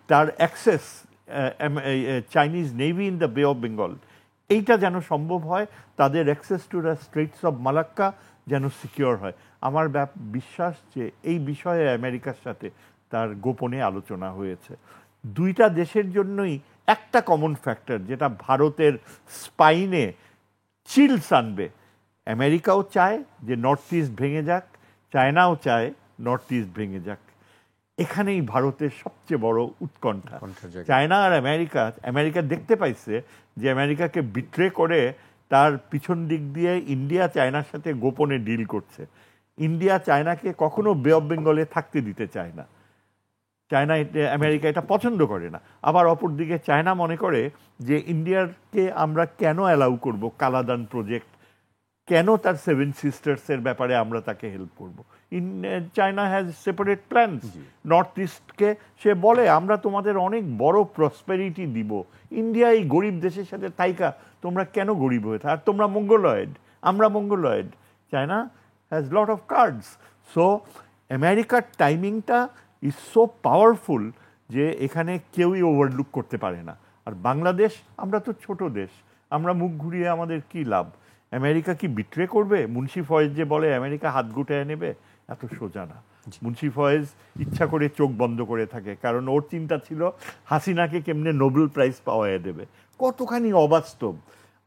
S2: তার access Chinese navy in the Bay of Bengal, এইটা যেন সম্ভব হয়, তাদের access to the straits of Malacca যেন সিকিওর হয়। আমার বিশ্বাস যে এই বিষয়ে আমেরিকার সাথে তার গোপনে আলোচনা হয়েছে। দুইটা দেশের জন্যই একটা কমন ফ্যাক্টর, যেটা ভারতের স্পাইনে চিলস আনবে। আমেরিকাও চায় যে নর্থ ইস্ট ভেঙে যাক, চায়নাও চায় নর্থ ইস্ট ভেঙে যাক। এখানেই ভারতের সবচেয়ে বড় উৎকণ্ঠা। চায়না আর আমেরিকা দেখতে পাইছে যে আমেরিকাকে বিট্রে করে তার পিছন দিক দিয়ে ইন্ডিয়া চায়নার সাথে গোপনে ডিল করছে। ইন্ডিয়া চায়নাকে কখনো বে অফ বেঙ্গলে থাকতে দিতে চায় না, চায়না আমেরিকা এটা পছন্দ করে না। আবার অপরদিকে চায়না মনে করে যে ইন্ডিয়াকে আমরা কেন অ্যালাউ করব কালাদান প্রজেক্ট, কেন তার সেভেন সিস্টার্সের ব্যাপারে আমরা তাকে হেল্প করব। China has separate plans. North ইস্টকে সে বলে আমরা তোমাদের অনেক বড় প্রসপেরিটি দিব, ইন্ডিয়া এই গরিব দেশের সাথে থাইকা তোমরা কেন গরিব হয়ে থাক, আর তোমরা মঙ্গলয়েড, আমরা Mongoloid. China has lot of cards. So আমেরিকার টাইমিংটা ইজ সো পাওয়ারফুল যে এখানে কেউই ওভারলুক করতে পারে না। আর বাংলাদেশ, আমরা তো ছোট দেশ, আমরা মুখ ঘুরিয়ে আমাদের কি লাভ? আমেরিকা কি বিট্রে করবে? মুন্সি ফয়েজ যে বলে আমেরিকা হাত গুটায় নেবে, এত সোজা না। মুন্সি ফয়েজ ইচ্ছা করে চোখ বন্ধ করে থাকে, কারণ ওর চিন্তা ছিল হাসিনাকে কেমনে নোবেল প্রাইজ পাওয়ায় দেবে। কতখানি অবাস্তব।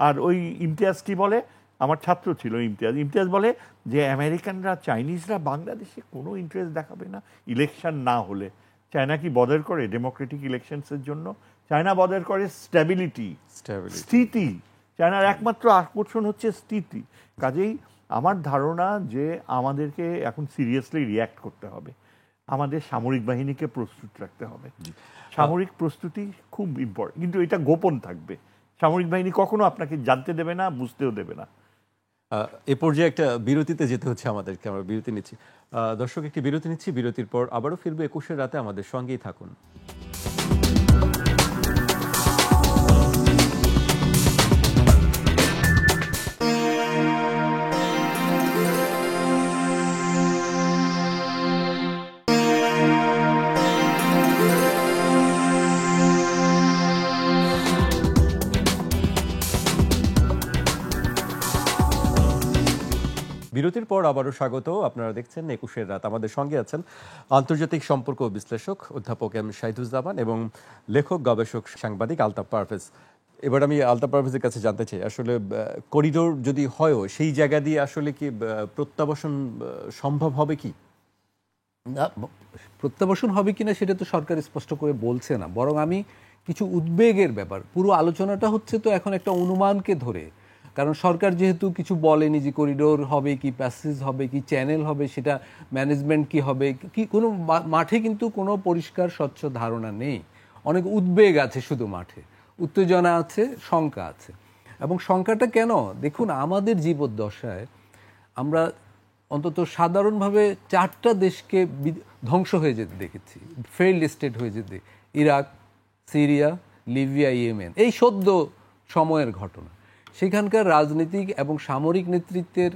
S2: আর ওই ইমতিয়াজ কি বলে, আমার ছাত্র ছিল ইমতিয়াজ বলে যে আমেরিকানরা, চাইনিজরা বাংলাদেশে কোনো ইন্টারেস্ট দেখাবে না ইলেকশন না হলে। চায়না কি বদার করে ডেমোক্রেটিক ইলেকশনসের জন্য? চায়না বদার করে স্ট্যাবিলিটি, স্থিতি। চায়নার একমাত্র আকর্ষণ হচ্ছে স্থিতি। কাজেই আমার ধারণা যে আমাদেরকে এখন সিরিয়াসলি রিয়্যাক্ট করতে হবে। আমাদের সামরিক বাহিনীকে প্রস্তুত রাখতে হবে। সামরিক প্রস্তুতি খুব ইম্পর্টেন্ট, কিন্তু এটা গোপন থাকবে। সামরিক বাহিনী কখনো আপনাকে জানতে দেবে না, বুঝতেও দেবে না।
S1: এ পর্যায়ে একটা বিরতিতে যেতে হচ্ছে আমাদেরকে, আমরা বিরতি নিচ্ছি। দর্শক, একটি বিরতি নিচ্ছি, বিরতির পর আবারও ফিরবে 21-এর রাতে, আমাদের সঙ্গেই থাকুন। বিরতির পর আবারও স্বাগত। আপনারা দেখছেন 21-এর রাত। আমাদের সঙ্গে আছেন আন্তর্জাতিক সম্পর্ক বিশ্লেষক অধ্যাপক এম শাহিদুজ্জামান এবং লেখক, গবেষক, সাংবাদিক আলতাফ পারভেজ। এবার আমি আলতাফ পারভেজের কাছে জানতে চাই, আসলে করিডোর যদি হয়ও, সেই জায়গা দিয়ে আসলে কি প্রত্যাবাসন সম্ভব হবে কি?
S3: না, প্রত্যাবাসন হবে কিনা সেটা তো সরকার স্পষ্ট করে বলছে না, বরং আমি কিছু উদ্বেগের ব্যাপার। পুরো আলোচনাটা হচ্ছে তো এখন একটা অনুমানকে ধরে, কারণ সরকার যেহেতু কিছু বলেনি যে করিডোর হবে কি, প্যাসেজ হবে কি, চ্যানেল হবে, সেটা ম্যানেজমেন্ট কি হবে কি, কোনো মাঠে কিন্তু কোনো পরিষ্কার স্বচ্ছ ধারণা নেই। অনেক উদ্বেগ আছে, শুধু মাঠে উত্তেজনা আছে, শঙ্কা আছে। এবং শঙ্কাটা কেন? দেখুন, আমাদের জীবদ্দশায় আমরা অন্তত সাধারণভাবে 4টা দেশকে ধ্বংস হয়ে যেতে দেখেছি, ফেইল্ড স্টেট হয়ে যেতে। ইরাক, সিরিয়া, লিবিয়া, ইয়েমেন, এই সদ্য সময়ের ঘটনা। সেখানকার রাজনৈতিক এবং সামরিক নেতৃত্বের,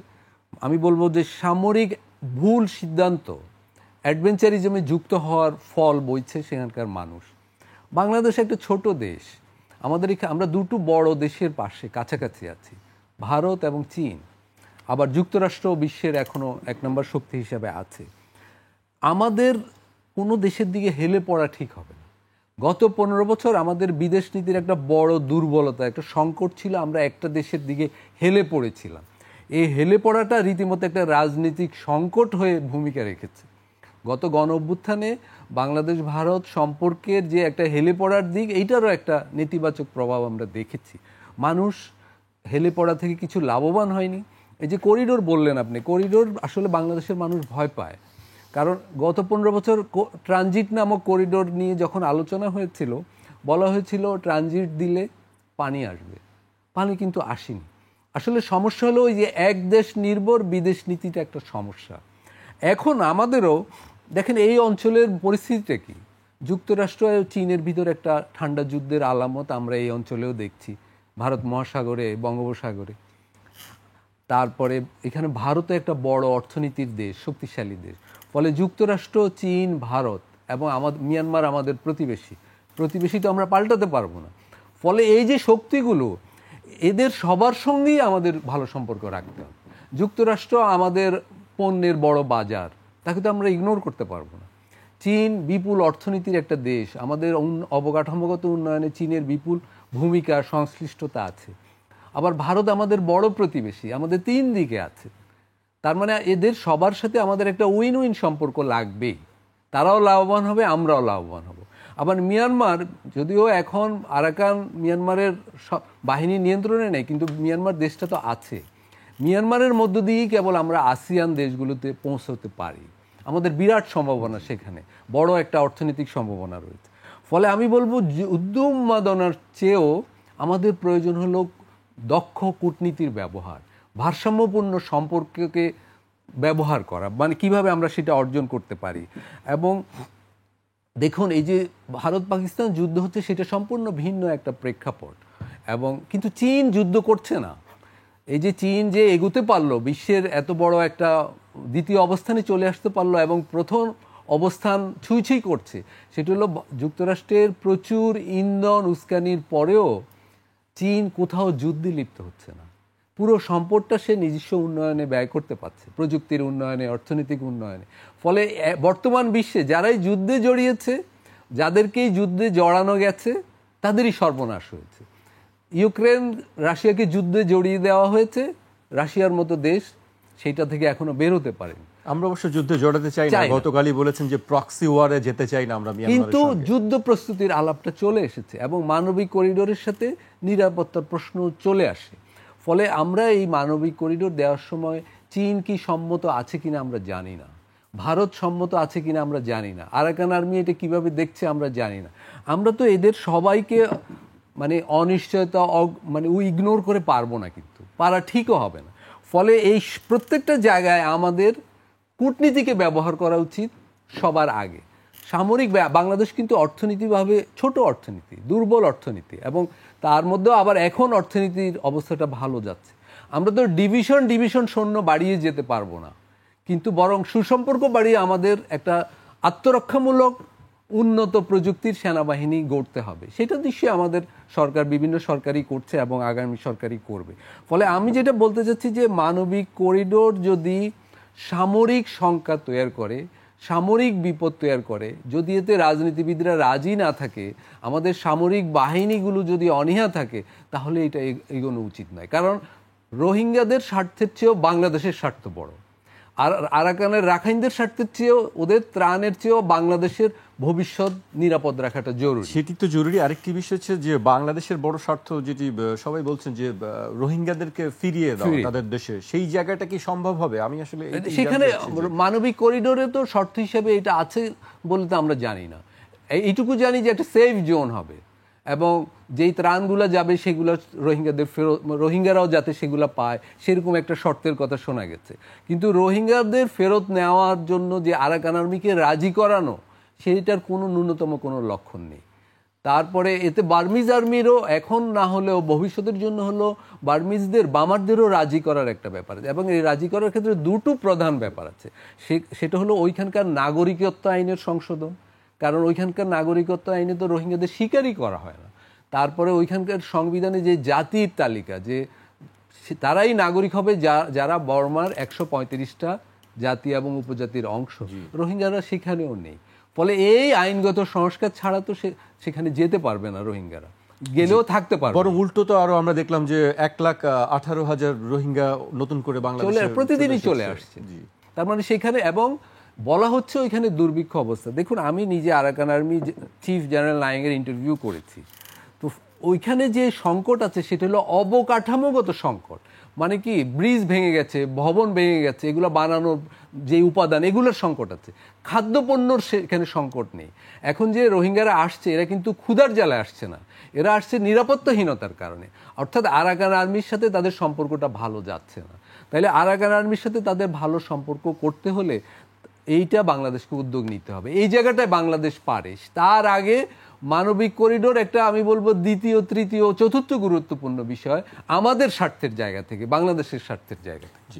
S3: আমি বলবো যে সামরিক ভুল সিদ্ধান্ত, অ্যাডভেঞ্চারিজমে যুক্ত হওয়ার ফল বইছে সেখানকার মানুষ। বাংলাদেশ একটা ছোট দেশ, আমরা দুটো বড় দেশের পাশে কাছাকাছি আছি, ভারত এবং চীন। আবার যুক্তরাষ্ট্র বিশ্বের এখনও 1 নম্বর শক্তি হিসাবে আছে। আমাদের কোনো দেশের দিকে হেলে পড়া ঠিক হবে না। গত 15 বছর আমাদের বিদেশ নীতির একটা বড় দুর্বলতা, একটা সংকট ছিল, আমরা একটা দেশের দিকে হেলে পড়েছিলাম। এই হেলে পড়াটা রীতিমতো একটা রাজনৈতিক সংকট হয়ে ভূমিকা রেখেছে। গত গণ অভ্যুত্থানে বাংলাদেশ ভারত সম্পর্কের যে একটা হেলে পড়ার দিক, এইটারও একটা নেতিবাচক প্রভাব আমরা দেখেছি। মানুষ হেলে পড়া থেকে কিছু লাভবান হয়নি। এই যে করিডোর বললেন আপনি, করিডোর আসলে বাংলাদেশের মানুষ ভয় পায়। কারণ গত 15 বছর ট্রানজিট নামক করিডোর নিয়ে যখন আলোচনা হয়েছিল, বলা হয়েছিল ট্রানজিট দিলে পানি আসবে, পানি কিন্তু আসেনি। আসলে সমস্যা হলো ওই যে এক দেশ নির্ভর বিদেশ নীতিটা একটা সমস্যা। এখন আমাদেরও দেখেন এই অঞ্চলের পরিস্থিতিটা কি, যুক্তরাষ্ট্র ও চীনের ভিতর একটা ঠান্ডা যুদ্ধের আলামত আমরা এই অঞ্চলেও দেখছি, ভারত মহাসাগরে, বঙ্গোপসাগরে। তারপরে এখানে ভারত একটা বড় অর্থনীতির দেশ, শক্তিশালী দেশ। ফলে যুক্তরাষ্ট্র, চীন, ভারত এবং মিয়ানমার আমাদের প্রতিবেশী তো আমরা পাল্টাতে পারবো না। ফলে এই যে শক্তিগুলো, এদের সবার সঙ্গেই আমাদের ভালো সম্পর্ক রাখতে হবে। যুক্তরাষ্ট্র আমাদের পণ্যের বড় বাজার, তাকে তো আমরা ইগনোর করতে পারবো না। চীন বিপুল অর্থনীতির একটা দেশ, আমাদের অবকাঠামোগত উন্নয়নে চীনের বিপুল ভূমিকা, সংশ্লিষ্টতা আছে। আবার ভারত আমাদের বড় প্রতিবেশী, আমাদের 3 দিকে আছে। তার মানে এদের সবার সাথে আমাদের একটা উইন উইন সম্পর্ক লাগবেই। তারাও লাভবান হবে, আমরাও লাভবান হব। আবার মিয়ানমার, যদিও এখন আরাকান মিয়ানমারের বাহিনী নিয়ন্ত্রণে নেই, কিন্তু মিয়ানমার দেশটা তো আছে। মিয়ানমারের মধ্য দিয়েই কেবল আমরা আসিয়ান দেশগুলোতে পৌঁছতে পারি। আমাদের বিরাট সম্ভাবনা, সেখানে বড় একটা অর্থনৈতিক সম্ভাবনা রয়েছে। ফলে আমি বলবো যুদ্ধ উন্মাদনার চেয়েও আমাদের প্রয়োজন হলো দক্ষ কূটনীতির ব্যবহার, ভারসাম্যপূর্ণ সম্পর্ককে ব্যবহার করা, মানে কিভাবে আমরা সেটা অর্জন করতে পারি। এবং দেখুন, এই যে ভারত পাকিস্তান যুদ্ধ হচ্ছে, সেটা সম্পূর্ণ ভিন্ন একটা প্রেক্ষাপট। এবং কিন্তু চীন যুদ্ধ করছে না। এই যে চীন যে এগোতে পারলো, বিশ্বের এত বড় একটা দ্বিতীয় অবস্থানে চলে আসতে পারলো এবং প্রথম অবস্থান ছুঁই করছে, সেটা হলো যুক্তরাষ্ট্রের প্রচুর ইন্ধন উস্কানির পরেও চীন কোথাও যুদ্ধে লিপ্ত হচ্ছে না। পুরো সম্পদটা সে নিজস্ব উন্নয়নে ব্যয় করতে পারছে, প্রযুক্তির উন্নয়নে, অর্থনৈতিক উন্নয়নে। ফলে বর্তমান বিশ্বে যারাই যুদ্ধে জড়িয়েছে, যাদেরকেই যুদ্ধে জড়ানো গেছে, তাদেরই সর্বনাশ হয়েছে। ইউক্রেন রাশিয়াকে যুদ্ধে জড়িয়ে দেওয়া হয়েছে, রাশিয়ার মতো দেশ সেইটা থেকে এখনো বের হতে পারেনি।
S1: আমরা অবশ্য যুদ্ধে জড়াতে চাই না, গতকালই বলেছেন যে প্রক্সি ওয়ারে যেতে চাই না আমরা,
S3: কিন্তু যুদ্ধ প্রস্তুতির আলাপটা চলে এসেছে এবং মানবিক করিডোরের সাথে নিরাপত্তার প্রশ্ন চলে আসে। ফলে আমরা এই মানবিক করিডোর দেওয়ার সময় চীন কি সম্মত আছে কিনা আমরা জানি না। ভারত সম্মত আছে কিনা আমরা জানি না, আরাকান আর্মি এটা কিভাবে দেখছে আমরা জানি না। আমরা তো এদের সবাইকে মানে অনিশ্চয়তা মানে ইগনোর করে পারবো না, কিন্তু পারা ঠিকও হবে না। ফলে এই প্রত্যেকটা জায়গায় আমাদের কূটনীতিকে ব্যবহার করা উচিত সবার আগে। সামরিক বাংলাদেশ কিন্তু অর্থনীতিভাবে ছোট অর্থনীতি, দুর্বল অর্থনীতি, এবং তার মধ্যেও আবার এখন অর্থনীতির অবস্থাটা ভালো যাচ্ছে। আমরা তো ডিভিশন সৈন্য বাড়িয়ে যেতে পারবো না, কিন্তু বরং সুসম্পর্ক বাড়িয়ে আমাদের একটা আত্মরক্ষামূলক উন্নত প্রযুক্তির সেনাবাহিনী গড়তে হবে। সেটা নিশ্চয়ই আমাদের সরকার, বিভিন্ন সরকারই করছে এবং আগামী সরকারই করবে। ফলে আমি যেটা বলতে চাচ্ছি যে মানবিক করিডোর যদি সামরিক শঙ্কা তৈরি করে, সামরিক বিপদ তৈরি করে, যদি এতে রাজনীতিবিদরা রাজি না থাকে, আমাদের সামরিক বাহিনীগুলো যদি অনীহা থাকে, তাহলে এটা এগোনো উচিত নয়। কারণ রোহিঙ্গাদের স্বার্থের চেয়েও বাংলাদেশের স্বার্থ বড়, আর আরাকানের রাখাইনদের স্বার্থের চেয়েও, ওদের ত্রাণের চেয়েও বাংলাদেশের ভবিষ্যৎ নিরাপদ রাখাটা জরুরি।
S1: সেটি তো জরুরি। আরেকটি বিষয় হচ্ছে যে বাংলাদেশের বড় স্বার্থ, যেটি সবাই বলছেন যে রোহিঙ্গাদেরকে ফিরিয়ে দাও তাদের দেশে, সেই জায়গাটা কি সম্ভব হবে? আমি আসলে
S3: সেখানে মানবিক করিডোরে তো শর্ত হিসেবে এটা আছে বলে তো আমরা জানি না। এইটুকু জানি যে একটা সেফ জোন হবে, এবং যেই ত্রাণগুলো যাবে সেগুলো রোহিঙ্গাদের রোহিঙ্গারাও যাতে সেগুলো পায়, সেরকম একটা শর্তের কথা শোনা গেছে। কিন্তু রোহিঙ্গাদের ফেরত নেওয়ার জন্য যে আরাকান আর্মিকে রাজি করানো, সেইটার কোনো ন্যূনতম কোনো লক্ষণ নেই। তারপরে এতে বার্মিজ আর্মিরও এখন না হলেও ভবিষ্যতের জন্য হলো বার্মিজদের, বামারদেরও রাজি করার একটা ব্যাপার আছে, এবং এই রাজি করার ক্ষেত্রে দুটো প্রধান ব্যাপার আছে। সেটা হলো ওইখানকার নাগরিকত্ব আইনের সংশোধন, কারণ ওইখানকার নাগরিকত্ব আইনে তো রোহিঙ্গাদের স্বীকারই করা হয় না। তারপরে ওইখানকার সংবিধানে যে জাতির তালিকা, যে তারাই নাগরিক হবে যারা বর্মার 135টা জাতি এবং উপজাতির অংশ, রোহিঙ্গারা সেখানেও নেই। ফলে এই আইনগত সংস্কার ছাড়া তো সেখানে যেতে পারবে না রোহিঙ্গারা, গেলেও থাকতে পারবে।
S1: বরং উল্টো তো আরো আমরা দেখলাম যে 1,18,000 রোহিঙ্গা নতুন করে বাংলাদেশে
S3: প্রতিদিনই চলে আসছে। তার মানে সেখানে, এবং বলা হচ্ছে ওইখানে দুর্ভিক্ষ অবস্থা। দেখুন, আমি নিজে আরাকান আর্মি চিফ জেনারেল নায়েকের ইন্টারভিউ করেছি, তো ওইখানে যে সংকট আছে সেটা হলো অবকাঠামোগত সংকট। মানে কি, ব্রিজ ভেঙে গেছে, ভবন ভেঙে গেছে, এগুলো বানানোর যে উপাদান, এগুলোর সংকট আছে। খাদ্যপণ্যর সেখানে সংকট নেই। এখন যে রোহিঙ্গারা আসছে, এরা কিন্তু ক্ষুধার জ্বালায় আসছে না, এরা আসছে নিরাপত্তাহীনতার কারণে। অর্থাৎ আরাকান আর্মির সাথে তাদের সম্পর্কটা ভালো যাচ্ছে না। তাইলে আরাকান আর্মির সাথে তাদের ভালো সম্পর্ক করতে হলে এইটা বাংলাদেশকে উদ্যোগ নিতে হবে। এই জায়গাটায় বাংলাদেশ পারে। তার আগে মানবিক করিডোর একটা, আমি বলবো দ্বিতীয়, তৃতীয়, চতুর্থ গুরুত্বপূর্ণ বিষয় আমাদের স্বার্থের জায়গা থেকে, বাংলাদেশের স্বার্থের জায়গা থেকে।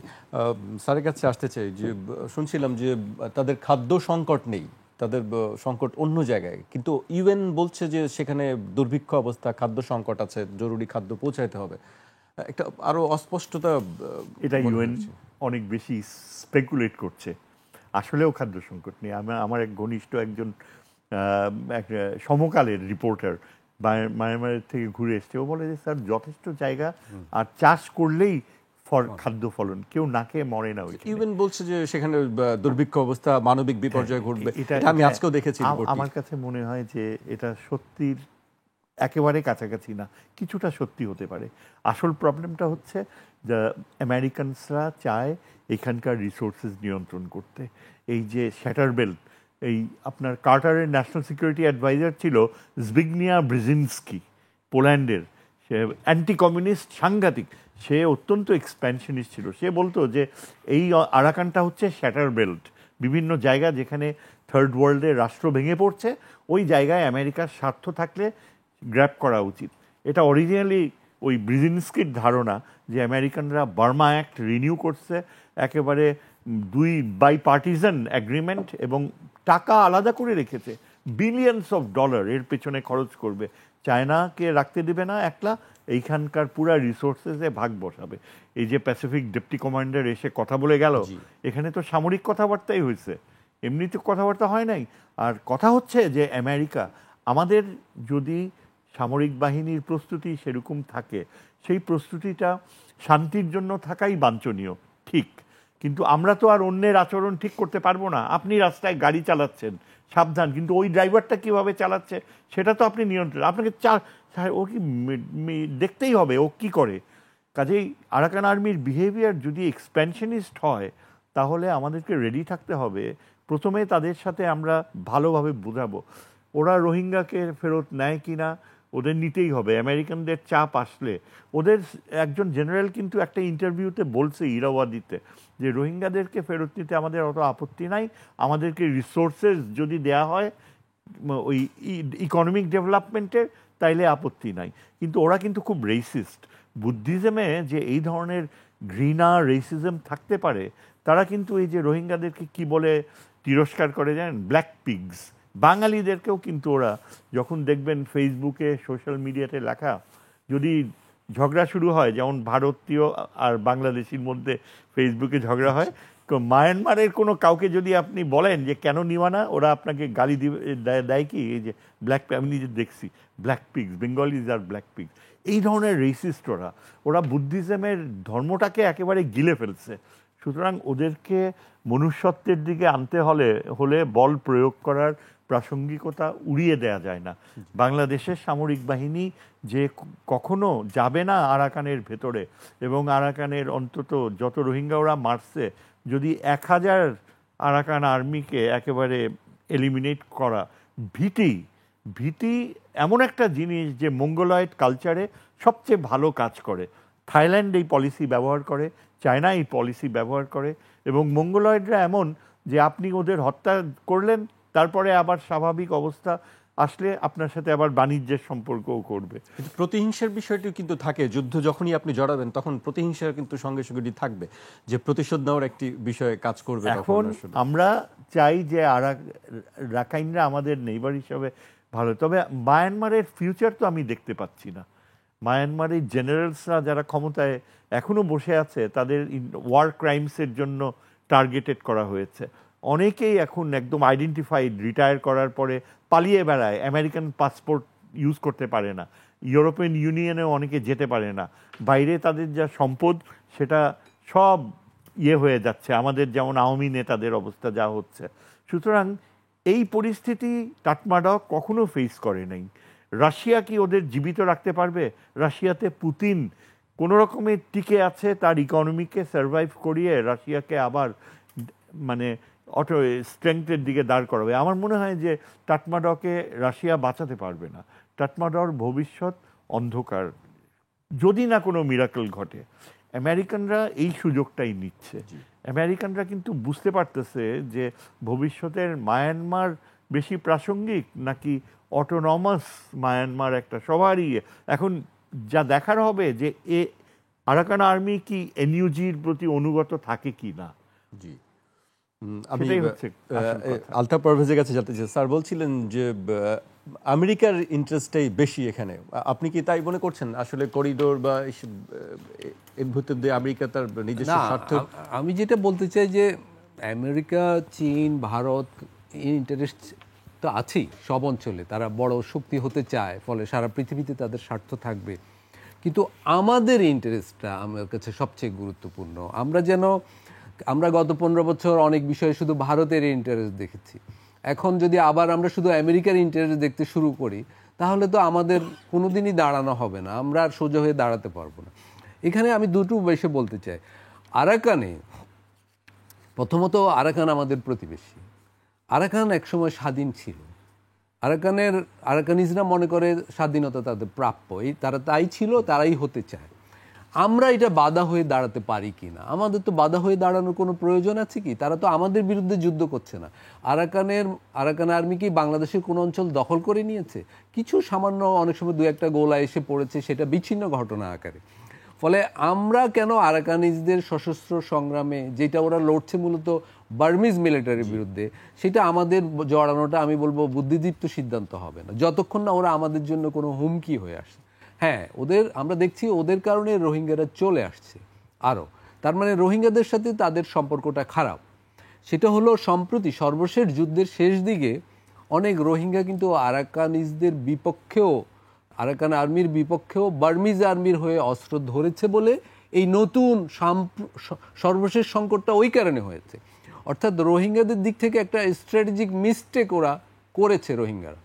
S1: স্যারের কাছে আসতে চাই যে শুনছিলাম যে তাদের খাদ্য সংকট নেই, তাদের সংকট অন্য জায়গায়, কিন্তু ইউএন বলছে যে সেখানে দুর্ভিক্ষ অবস্থা, খাদ্য সংকট আছে, জরুরি খাদ্য পৌঁছাইতে হবে। একটা আরো অস্পষ্টতা,
S2: এটা ইউএন অনেক বেশি স্পেকুলেট করছে। আসলেও খাদ্য সংকট নেই। আমার এক ঘনিষ্ঠ একজন এক সমকালের রিপোর্টার মায়ানমারের থেকে ঘুরে এসছে, ও বলে যে স্যার যথেষ্ট জায়গা, আর চাষ করলেই খাদ্য ফলন, কেউ না খেয়ে মরে না।
S1: ইউএন বলছে যে সেখানে দুর্ভিক্ষ অবস্থা, মানবিক বিপর্যয় ঘটবে। এটা আমি আজকেও দেখেছি।
S2: আমার কাছে মনে হয় যে এটা সত্যির একেবারে কাছাকাছি না, কিছুটা সত্যি হতে পারে। আসল প্রবলেমটা হচ্ছে যে আমেরিকানসরা চায় এখানকার রিসোর্সেস নিয়ন্ত্রণ করতে। এই যে শ্যাটার বেল্ট, এই আপনার কার্টারের ন্যাশনাল সিকিউরিটি অ্যাডভাইজার ছিল জবিগনিয়া ব্রিজিনস্কি, পোল্যান্ডের। সে অ্যান্টি কমিউনিস্ট, সাংঘাতিক, সে অত্যন্ত এক্সপ্যানশনিস্ট ছিল। সে বলতো যে এই আরাকানটা হচ্ছে শ্যাটার বেল্ট, বিভিন্ন জায়গা যেখানে থার্ড ওয়ার্ল্ডের রাষ্ট্র ভেঙে পড়ছে, ওই জায়গায় আমেরিকার স্বার্থ থাকলে গ্র্যাব করা উচিত। এটা অরিজিনালি ওই ব্রিজিনস্কির ধারণা যে আমেরিকানরা বার্মা অ্যাক্ট রিনিউ করছে, একেবারে 2 বাইপার্টিজান অ্যাগ্রিমেন্ট, এবং টাকা আলাদা করে রেখেছে, বিলিয়নস অফ ডলার এর পেছনে খরচ করবে। চায়নাকে রাখতে দেবে না একলা, এইখানকার পুরা রিসোর্সেসে ভাগ বসাবে। এই যে প্যাসিফিক ডেপুটি কমান্ডার এসে কথা বলে গেল, এখানে তো সামরিক কথাবার্তাই হয়েছে, এমনি তো কথাবার্তা হয় নাই। আর কথা হচ্ছে যে আমেরিকা, আমাদের যদি সামরিক বাহিনীর প্রস্তুতি সেরকম থাকে, সেই প্রস্তুতিটা শান্তির জন্য থাকাই বাঞ্ছনীয়, ঠিক, কিন্তু আমরা তো আর অন্যের আচরণ ঠিক করতে পারবো না। আপনি রাস্তায় গাড়ি চালাচ্ছেন, সাবধান, কিন্তু ওই ড্রাইভারটা কিভাবে চালাচ্ছে সেটা তো আপনি নিয়ন্ত্রণ, আপনাকে ও কি দেখতেই হবে ও কি করে। কাজেই আরাকান আর্মির বিহেভিয়ার যদি এক্সপ্যানশনিস্ট হয়, তাহলে আমাদেরকে রেডি থাকতে হবে। প্রথমে তাদের সাথে আমরা ভালোভাবে বোঝাবো ওরা রোহিঙ্গাকে ফেরত নেয় কিনা, ওদের নিতেই হবে। আমেরিকানদের চাপ আসলে ওদের একজন জেনারেল কিন্তু একটা ইন্টারভিউতে বলছে ইরাওয়াদিতে যে রোহিঙ্গাদেরকে ফেরত নিতে আমাদের অত আপত্তি নাই, আমাদেরকে রিসোর্সেস যদি দেয়া হয় ওই ইকোনমিক ডেভেলপমেন্টের তাইলে আপত্তি নাই। কিন্তু ওরা কিন্তু খুব রেসিস্ট। বুদ্ধিজমে যে এই ধরনের ঘৃণা রেসিজম থাকতে পারে, তারা কিন্তু এই যে রোহিঙ্গাদেরকে কি বলে তিরস্কার করে জানেন, ব্ল্যাক পিগস। বাঙালিদেরকেও কিন্তু ওরা যখন দেখবেন ফেসবুকে সোশ্যাল মিডিয়াতে লেখা, যদি ঝগড়া শুরু হয়, যেমন ভারতীয় আর বাংলাদেশির মধ্যে ফেসবুকে ঝগড়া হয়, তো মায়ানমারের কোনো কাউকে যদি আপনি বলেন যে কেন নিবা না, ওরা আপনাকে গালি দেয় কি এই যে ব্ল্যাক, আমি নিজে দেখছি ব্ল্যাক পিগস, বেঙ্গলিজ আর ব্ল্যাক পিগস। এই ধরনের রেসিস্ট ওরা বুদ্ধিজমের ধর্মটাকে একেবারে গিলে ফেলছে। সুতরাং ওদেরকে মনুষ্যত্বের দিকে আনতে হলে বল প্রয়োগ করার প্রাসঙ্গিকতা উড়িয়ে দেয়া যায় না। বাংলাদেশের সামরিক বাহিনী যে কখনো যাবে না আরাকানের ভেতরে, এবং আরাকানের অন্তত যত রোহিঙ্গা ওরা মারছে, যদি 1000 আরাকান আর্মিকে একেবারে এলিমিনেট করা, ভীতি এমন একটা জিনিস যে মঙ্গোলয়েড কালচারে সবচেয়ে ভালো কাজ করে। থাইল্যান্ড এই পলিসি ব্যবহার করে, চায়না এই পলিসি ব্যবহার করে, এবং মঙ্গোলয়েডরা এমন যে আপনি ওদের হত্যা করলেন, তারপরে আবার স্বাভাবিক অবস্থা আসলে আপনার সাথে আবার বাণিজ্যের সম্পর্কও করবে।
S1: প্রতিহিংসার বিষয়টি কিন্তু থাকে, যুদ্ধ যখনই আপনি জড়াবেন তখন প্রতিহিংসার কিন্তু সঙ্গে সঙ্গে থাকবে, যে প্রতিশোধ নেওয়ার একটি বিষয়ে কাজ করবে।
S2: এখন আমরা চাই যে রাখাইনরা আমাদের নেইবার হিসাবে ভালো, তবে মায়ানমারের ফিউচার তো আমি দেখতে পাচ্ছি না। মায়ানমারের জেনারেলসরা যারা ক্ষমতায় এখনো বসে আছে, তাদের ওয়ার ক্রাইমসের জন্য টার্গেটেড করা হয়েছে। অনেকেই এখন একদম আইডেন্টিফাইড, রিটায়ার করার পরে পালিয়ে বেড়ায়, আমেরিকান পাসপোর্ট ইউজ করতে পারে না, ইউরোপিয়ান ইউনিয়নেও অনেকে যেতে পারে না, বাইরে তাদের যা সম্পদ সেটা সব হয়ে যাচ্ছে, আমাদের যেমন আওয়ামী নেতাদের অবস্থা যা হচ্ছে। সুতরাং এই পরিস্থিতি টাটমাডক কখনো ফেস করে নাই। রাশিয়া কি ওদের জীবিত রাখতে পারবে? রাশিয়াতে পুতিন কোনো রকমে টিকে আছে, তার ইকোনমিকে সার্ভাইভ করিয়ে রাশিয়াকে আবার মানে অটো স্ট্রেংথের দিকে দাঁড় করাবে। আমার মনে হয় যে টাটমাডকে রাশিয়া বাঁচাতে পারবে না। টাটমাডর ভবিষ্যৎ অন্ধকার, যদি না কোনো মিরাকল ঘটে। আমেরিকানরা এই সুযোগটাই নিচ্ছে। আমেরিকানরা কিন্তু বুঝতে পারতেছে যে ভবিষ্যতের মায়ানমার বেশি প্রাসঙ্গিক নাকি অটোনমাস মায়ানমার একটা সবারই। এখন যা দেখার হবে যে আরাকান আর্মি কি এনইউজির প্রতি অনুগত থাকে কি না।
S1: জি, আমি আলতাফ পারভেজের কাছে যেতে চাই। স্যার বলছিলেন যে আমেরিকার ইন্টারেস্টটাই বেশি এখানে, আপনি কি তাই মনে করছেন? আসলে করিডোর বা এর ভিতর দিয়ে আমেরিকা তার নিজস্ব স্বার্থ,
S3: আমি যেটা বলতে চাই যে আমেরিকা, চীন, ভারত ইন্টারেস্ট তো আছেই সব অঞ্চলে, তারা বড় শক্তি হতে চায়, ফলে সারা পৃথিবীতে তাদের স্বার্থ থাকবে। কিন্তু আমাদের ইন্টারেস্টটা আমার কাছে সবচেয়ে গুরুত্বপূর্ণ। আমরা গত 15 বছর অনেক বিষয়ে শুধু ভারতের ইন্টারেস্ট দেখেছি। এখন যদি আবার আমরা শুধু আমেরিকার ইন্টারেস্ট দেখতে শুরু করি, তাহলে তো আমাদের কোনোদিনই দাঁড়ানো হবে না, আমরা আর সোজা হয়ে দাঁড়াতে পারবো না। এখানে আমি দুটো বিষয় বলতে চাই। আরাকানে প্রথমত, আরাকান আমাদের প্রতিবেশী। আরাকান একসময় স্বাধীন ছিল। আরাকানিজরা মনে করে স্বাধীনতা তাদের প্রাপ্য, তারা তাই ছিল, তারাই হতে চায়। আমরা এটা বাধা হয়ে দাঁড়াতে পারি কি না? আমাদের তো বাধা হয়ে দাঁড়ানোর কোনো প্রয়োজন আছে কি? তারা তো আমাদের বিরুদ্ধে যুদ্ধ করছে না। আরাকান আর্মি কি বাংলাদেশের কোনো অঞ্চল দখল করে নিয়েছে? কিছু সামান্য অনেক সময় 2-1টা গোলা এসে পড়েছে, সেটা বিচ্ছিন্ন ঘটনা আকারে। ফলে আমরা কেন আরাকানিজদের সশস্ত্র সংগ্রামে, যেটা ওরা লড়ছে মূলত বার্মিজ মিলিটারির বিরুদ্ধে, সেটা আমাদের জড়ানোটা আমি বলবো বুদ্ধিদীপ্ত সিদ্ধান্ত হবে না, যতক্ষণ না ওরা আমাদের জন্য কোনো হুমকি হয়ে আসে। হ্যাঁ, আমরা দেখছি ওদের কারণে রোহিঙ্গারা চলে আসছে আরও, তার মানে রোহিঙ্গাদের সাথে তাদের সম্পর্কটা খারাপ। সেটা হলো সম্প্রতি সর্বশেষ যুদ্ধের শেষ দিকে অনেক রোহিঙ্গা কিন্তু আরাকানিজদের বিপক্ষেও, আরাকান আর্মির বিপক্ষেও বার্মিজ আর্মির হয়ে অস্ত্র ধরেছে বলে এই নতুন সর্বশেষ সংকটটা ওই কারণে হয়েছে। অর্থাৎ রোহিঙ্গাদের দিক থেকে একটা স্ট্র্যাটেজিক মিস্টেক ওরা করেছে রোহিঙ্গারা।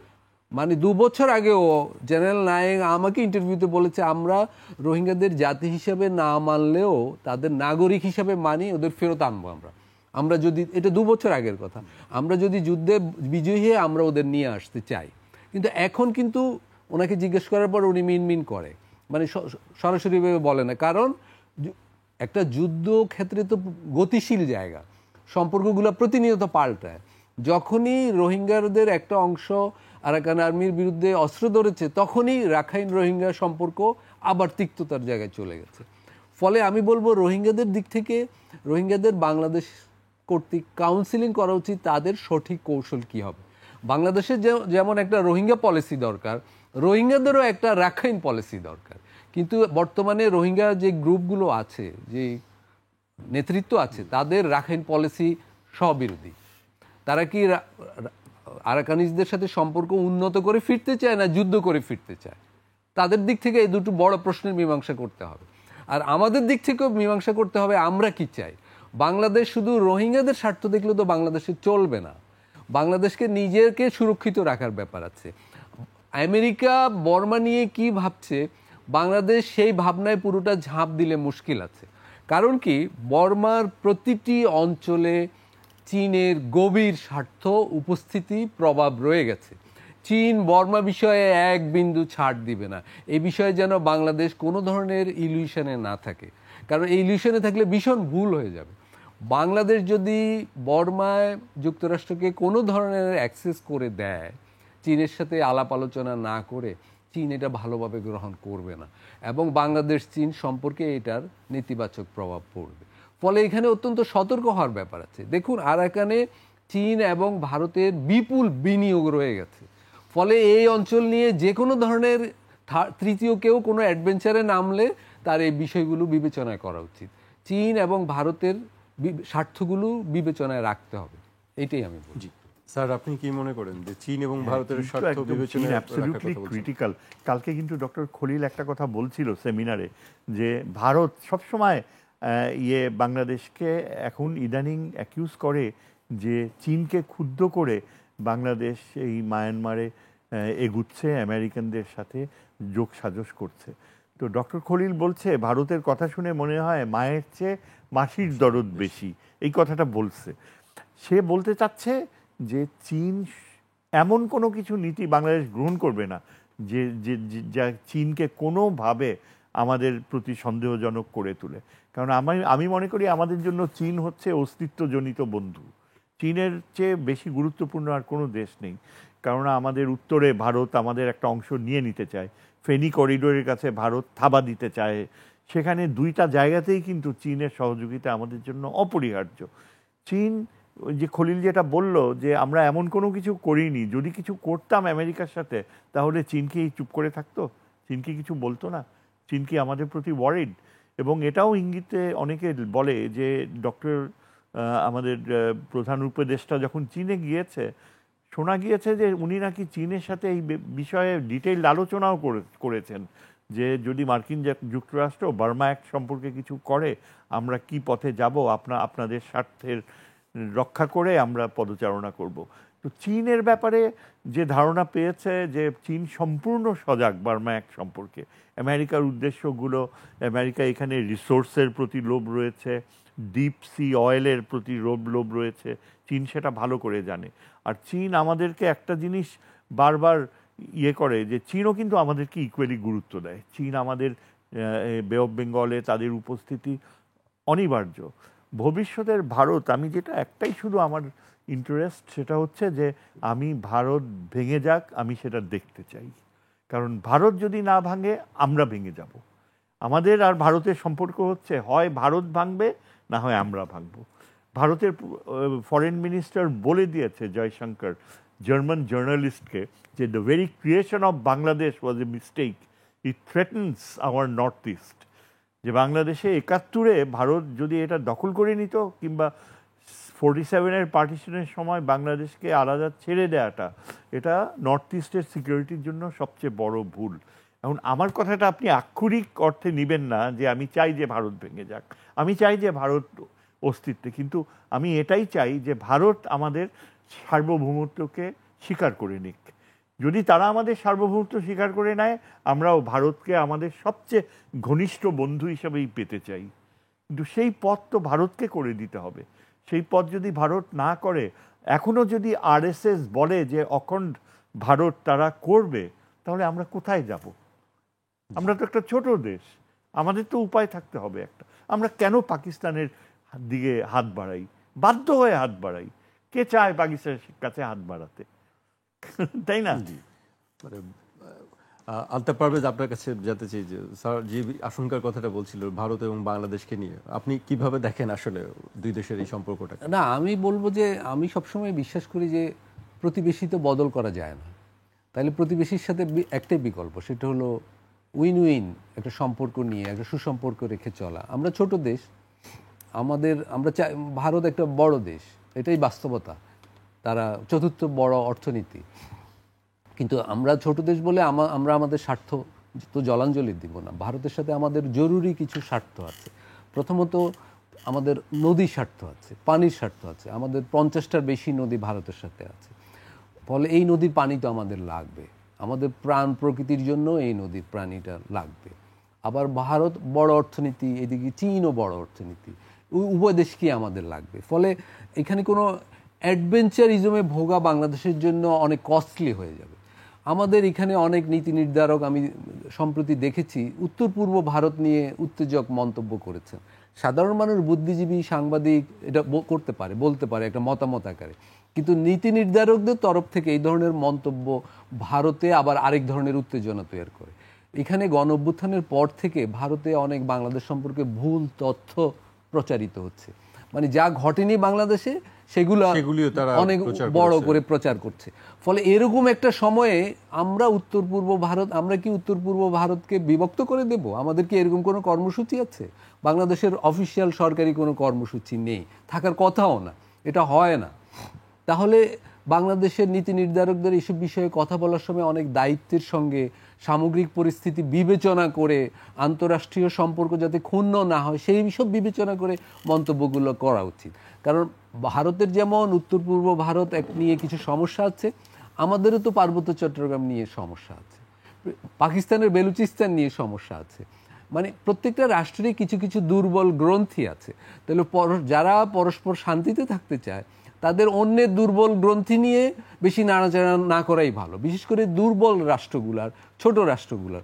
S3: মানে 2 বছর আগেও জেনারেল নায়েক আমাকে ইন্টারভিউতে বলেছে, আমরা রোহিঙ্গাদের জাতি হিসাবে না মানলেও তাদের নাগরিক হিসাবে মানি, ওদের ফেরত আনবো আমরা। আমরা যদি, এটা 2 বছর আগের কথা, আমরা যদি যুদ্ধে বিজয়ী হয়ে আমরা ওদের নিয়ে আসতে চাই, কিন্তু এখন কিন্তু ওনাকে জিজ্ঞেস করার পর উনি মিনমিন করে, মানে সরাসরিভাবে বলে না, কারণ একটা যুদ্ধ ক্ষেত্রে তো গতিশীল জায়গা, সম্পর্কগুলো প্রতিনিয়ত পাল্টায়। যখনই রোহিঙ্গাদের একটা অংশ আরাকান আর্মির বিরুদ্ধে অস্ত্র ধরেছে, তখনই রাখাইন রোহিঙ্গা সম্পর্ক আবার তিক্ততার জায়গায় চলে গেছে। ফলে আমি বলবো রোহিঙ্গাদের দিক থেকে রোহিঙ্গাদের বাংলাদেশ কর্তৃক কাউন্সিলিং করা উচিত, তাদের সঠিক কৌশল কি হবে। বাংলাদেশের যেমন একটা রোহিঙ্গা পলিসি দরকার, রোহিঙ্গাদেরও একটা রাখাইন পলিসি দরকার। কিন্তু বর্তমানে রোহিঙ্গা যে গ্রুপগুলো আছে, যে নেতৃত্ব আছে, তাদের রাখাইন পলিসি স্ববিরোধী। তারা কি আরাকানিজদের সাথে সম্পর্ক উন্নত করে ফিরতে চায় না যুদ্ধ করে ফিরতে চায়? তাদের দিক থেকে এই দুটো বড় প্রশ্নের মীমাংসা করতে হবে। আর আমাদের দিক থেকেও মীমাংসা করতে হবে আমরা কি চাই। বাংলাদেশ শুধু রোহিঙ্গাদের স্বার্থ দেখলে তো বাংলাদেশে চলবে না, বাংলাদেশকে নিজেকে সুরক্ষিত রাখার ব্যাপার আছে। আমেরিকা বর্মা নিয়ে কি ভাবছে, বাংলাদেশ সেই ভাবনায় পুরোটা ঝাঁপ দিলে মুশকিল আছে। কারণ কি, বর্মার প্রতিটি অঞ্চলে চীনের গভীর স্বার্থ উপস্থিতি প্রভাব রয়ে গেছে। চীন বর্মা বিষয়ে এক বিন্দু ছাড় দিবে না। এই বিষয়ে যেন বাংলাদেশ কোনো ধরনের ইলিউশনে না থাকে, কারণ এই ইলিউশনে থাকলে ভীষণ ভুল হয়ে যাবে। বাংলাদেশ যদি বর্মায় যুক্তরাষ্ট্রকে কোনো ধরনের অ্যাক্সেস করে দেয়, চীনের সাথে আলাপ আলোচনা না করে, চীন এটা ভালোভাবে গ্রহণ করবে না এবং বাংলাদেশ চীন সম্পর্কে এটার নেতিবাচক প্রভাব পড়বে। ফলে এখানে অত্যন্ত সতর্ক হওয়ার ব্যাপার আছে। দেখুন, আরাকানে চীন এবং ভারতের বিপুল বিনিয়োগ রয়ে গেছে। ফলে এই অঞ্চল নিয়ে যে কোনো ধরনের তৃতীয় কেউ কোনো অ্যাডভেঞ্চারে নামলে তার এই বিষয়গুলো বিবেচনায় করা উচিত। চীন এবং ভারতের স্বার্থগুলো বিবেচনায় রাখতে হবে, এটাই আমি বলছি।
S1: স্যার, আপনি কি মনে করেন যে চীন এবং ভারতের স্বার্থ বিবেচনায়
S2: অ্যাবসলিউটলি ক্রিটিক্যাল? কালকে কিন্তু ডক্টর খলিল একটা কথা বলছিল সেমিনারে, যে ভারত সবসময় বাংলাদেশকে এখন ইদানিং অ্যাকিউজ করে যে চীনকে ক্ষুব্ধ করে বাংলাদেশ এই মায়ানমারে এগুচ্ছে, আমেরিকানদের সাথে যোগ সাজস করছে। তো ডক্টর খলিল বলছে, ভারতের কথা শুনে মনে হয় মায়ের চেয়ে মাসির দরদ বেশি, এই কথাটা বলছে। সে বলতে চাচ্ছে যে চীন এমন কোনো কিছু নীতি বাংলাদেশ গ্রহণ করবে না যে যা চীনকে কোনোভাবে আমাদের প্রতি সন্দেহজনক করে তোলে। কারণ আমি মনে করি আমাদের জন্য চীন হচ্ছে অস্তিত্বজনিত বন্ধু। চীনের চেয়ে বেশি গুরুত্বপূর্ণ আর কোনো দেশ নেই। কারণ আমাদের উত্তরে ভারত আমাদের একটা অংশ নিয়ে নিতে চায়, ফেনী করিডোরের কাছে ভারত থাবা দিতে চায়। সেখানে দুইটা জায়গাতেই কিন্তু চীনের সহযোগিতা আমাদের জন্য অপরিহার্য। চীন, যে খলিল যেটা বলল যে আমরা এমন কোনো কিছু করিনি, যদি কিছু করতাম আমেরিকার সাথে তাহলে চীন কি চুপ করে থাকতো? চীন কি কিছু বলতো না? চীন কি আমাদের প্রতি ওয়ারিড? এবং এটাও ইঙ্গিতে অনেকে বলে যে আমাদের প্রধান উপদেষ্টা যখন চীনে গিয়েছে, শোনা গিয়েছে যে উনি নাকি চীনের সাথে এই বিষয়ে ডিটেইলড আলোচনাও করেছেন যে যদি মার্কিন যুক্তরাষ্ট্র বার্মা অ্যাক্ট সম্পর্কে কিছু করে আমরা কি পথে যাব, আপনাদের স্বার্থের রক্ষা করে আমরা পদচারণা করব। তো চীনের ব্যাপারে যে ধারণা পেয়েছে যে চীন সম্পূর্ণ সজাগ বার্মা অ্যাক্ট সম্পর্কে, আমেরিকার উদ্দেশ্যগুলো, আমেরিকা এখানে রিসোর্সের প্রতি লোভ রয়েছে, ডিপ সি অয়েলের প্রতি লোভ রয়েছে, চীন সেটা ভালো করে জানে। আর চীন আমাদেরকে একটা জিনিস বারবার করে যে চীনও কিন্তু আমাদেরকে ইকুয়ালি গুরুত্ব দেয়। চীন আমাদের বে অফ বেঙ্গলে তাদের উপস্থিতি অনিবার্য। ভবিষ্যতের ভারত, আমি যেটা একটাই শুধু আমার ইন্টারেস্ট, সেটা হচ্ছে যে আমি ভারত ভেঙে যাক, আমি সেটা দেখতে চাই। কারণ ভারত যদি না ভাঙে আমরা ভেঙে যাব। আমাদের আর ভারতের সম্পর্ক হচ্ছে হয় ভারত ভাঙবে না হয় আমরা ভাঙবো। ভারতের ফরেন মিনিস্টার বলে দিয়েছে জয়শঙ্কর জার্মান জার্নালিস্টকে যে the very creation of Bangladesh was a mistake, it threatens our north east. যে বাংলাদেশে ৭১-এ ভারত যদি এটা দখল করে নিত, কিংবা 47-এর পার্টিশনের সময় বাংলাদেশকে আলাদা ছেড়ে দেওয়াটা, এটা নর্থ ইস্টের সিকিউরিটির জন্য সবচেয়ে বড় ভুল। এখন আমার কথাটা আপনি আক্ষরিক অর্থে নেবেন না যে আমি চাই যে ভারত ভেঙে যাক, আমি চাই যে ভারত অস্তিত্বে, কিন্তু আমি এটাই চাই যে ভারত আমাদের সার্বভৌমত্বকে স্বীকার করে নিক। যদি তারা আমাদের সার্বভৌমত্ব স্বীকার করে নেয়, আমরাও ভারতকে আমাদের সবচেয়ে ঘনিষ্ঠ বন্ধু হিসেবেই পেতে চাই। কিন্তু সেই পথ তো ভারতকে করে দিতে হবে। সেই পথ যদি ভারত না করে, এখনো যদি আরএসএস বলে যে অখণ্ড ভারত তারা করবে, তাহলে আমরা কোথায় যাব? আমরা তো একটা ছোট দেশ, আমাদের তো উপায় থাকতে হবে একটা। আমরা কেন পাকিস্তানের দিকে হাত বাড়াই? বাধ্য হয়ে হাত বাড়াই। কে চায় পাকিস্তানের কাছে হাত বাড়াতে? তাই না?
S1: মানে আলতাফ পারভেজ, আপনার কাছে জানতে চাই যে স্যার যে আশঙ্কার কথাটা বলছিল ভারত এবং বাংলাদেশকে নিয়ে, আপনি কিভাবে দেখেন আসলে দুই দেশের এই সম্পর্কটা?
S3: না, আমি বলবো যে আমি সবসময় বিশ্বাস করি যে প্রতিবেশী তো বদল করা যায় না। তাহলে প্রতিবেশীর সাথে একটাই বিকল্প, সেটা হলো উইন উইন একটা সম্পর্ক নিয়ে একটা সুসম্পর্ক রেখে চলা। আমরা ছোট দেশ, আমরা চাই, ভারত একটা বড় দেশ, এটাই বাস্তবতা। তারা চতুর্থ বড় অর্থনীতি, কিন্তু আমরা ছোট দেশ বলে আমরা আমাদের স্বার্থ তো জলাঞ্জলি দিব না। ভারতের সাথে আমাদের জরুরি কিছু স্বার্থ আছে। প্রথমত আমাদের নদীর স্বার্থ আছে, পানির স্বার্থ আছে। আমাদের 50টার বেশি নদী ভারতের সাথে আছে, ফলে এই নদীর পানি তো আমাদের লাগবে। আমাদের প্রাণ প্রকৃতির জন্য এই নদীর পানিটা লাগবে। আবার ভারত বড় অর্থনীতি, এদিকে চীনও বড় অর্থনীতি, উভয় দেশকেই আমাদের লাগবে। ফলে এখানে কোনো অ্যাডভেঞ্চারিজমে ভোগা বাংলাদেশের জন্য অনেক কস্টলি হয়ে যাবে। আমাদের এখানে অনেক নীতি নির্ধারক আমি সম্প্রতি দেখেছি উত্তর পূর্ব ভারত নিয়ে উত্তেজক মন্তব্য করেছেন। সাধারণ মানুষ, বুদ্ধিজীবী, সাংবাদিক এটা করতে পারে, বলতে পারে একটা মতামত আকারে, কিন্তু নীতি নির্ধারকদের তরফ থেকে এই ধরনের মন্তব্য ভারতে আবার আরেক ধরনের উত্তেজনা তৈরি করে। এখানে গণ অভ্যুত্থানের পর থেকে ভারতে অনেক বাংলাদেশ সম্পর্কে ভুল তথ্য প্রচারিত হচ্ছে। মানে যা ঘটেনি বাংলাদেশে সেগুলিও তারা অনেক বড় করে প্রচার করছে। ফলে এরকম একটা সময়ে আমরা কি উত্তর পূর্ব ভারতকে বিভক্ত করে দেব? আমাদের কি এরকম কোনো কর্মসূচি আছে? বাংলাদেশের অফিসিয়াল সরকারি কোনো কর্মসূচি নেই, থাকার কথাও না, এটা হয় না। তাহলে বাংলাদেশের নীতি নির্ধারকদের এইসব বিষয়ে কথা বলার সময় অনেক দায়িত্বের সঙ্গে সামগ্রিক পরিস্থিতি বিবেচনা করে, আন্তঃরাষ্ট্রীয় সম্পর্ক যাতে ক্ষুণ্ণ না হয় সেই সব বিবেচনা করে মন্তব্যগুলো করা উচিত। কারণ ভারতের যেমন উত্তর পূর্ব ভারত নিয়ে কিছু সমস্যা আছে, আমাদেরও তো পার্বত্য চট্টগ্রাম নিয়ে সমস্যা আছে, পাকিস্তানের বেলুচিস্তান নিয়ে সমস্যা আছে। মানে প্রত্যেকটা রাষ্ট্রেরই কিছু কিছু দুর্বল গ্রন্থি আছে। তাহলে যারা পরস্পর শান্তিতে থাকতে চায় তাদের অন্যের দুর্বল গ্রন্থি নিয়ে বেশি নাড়াচাড়া না করাই ভালো, বিশেষ করে দুর্বল রাষ্ট্রগুলার, ছোট রাষ্ট্রগুলার।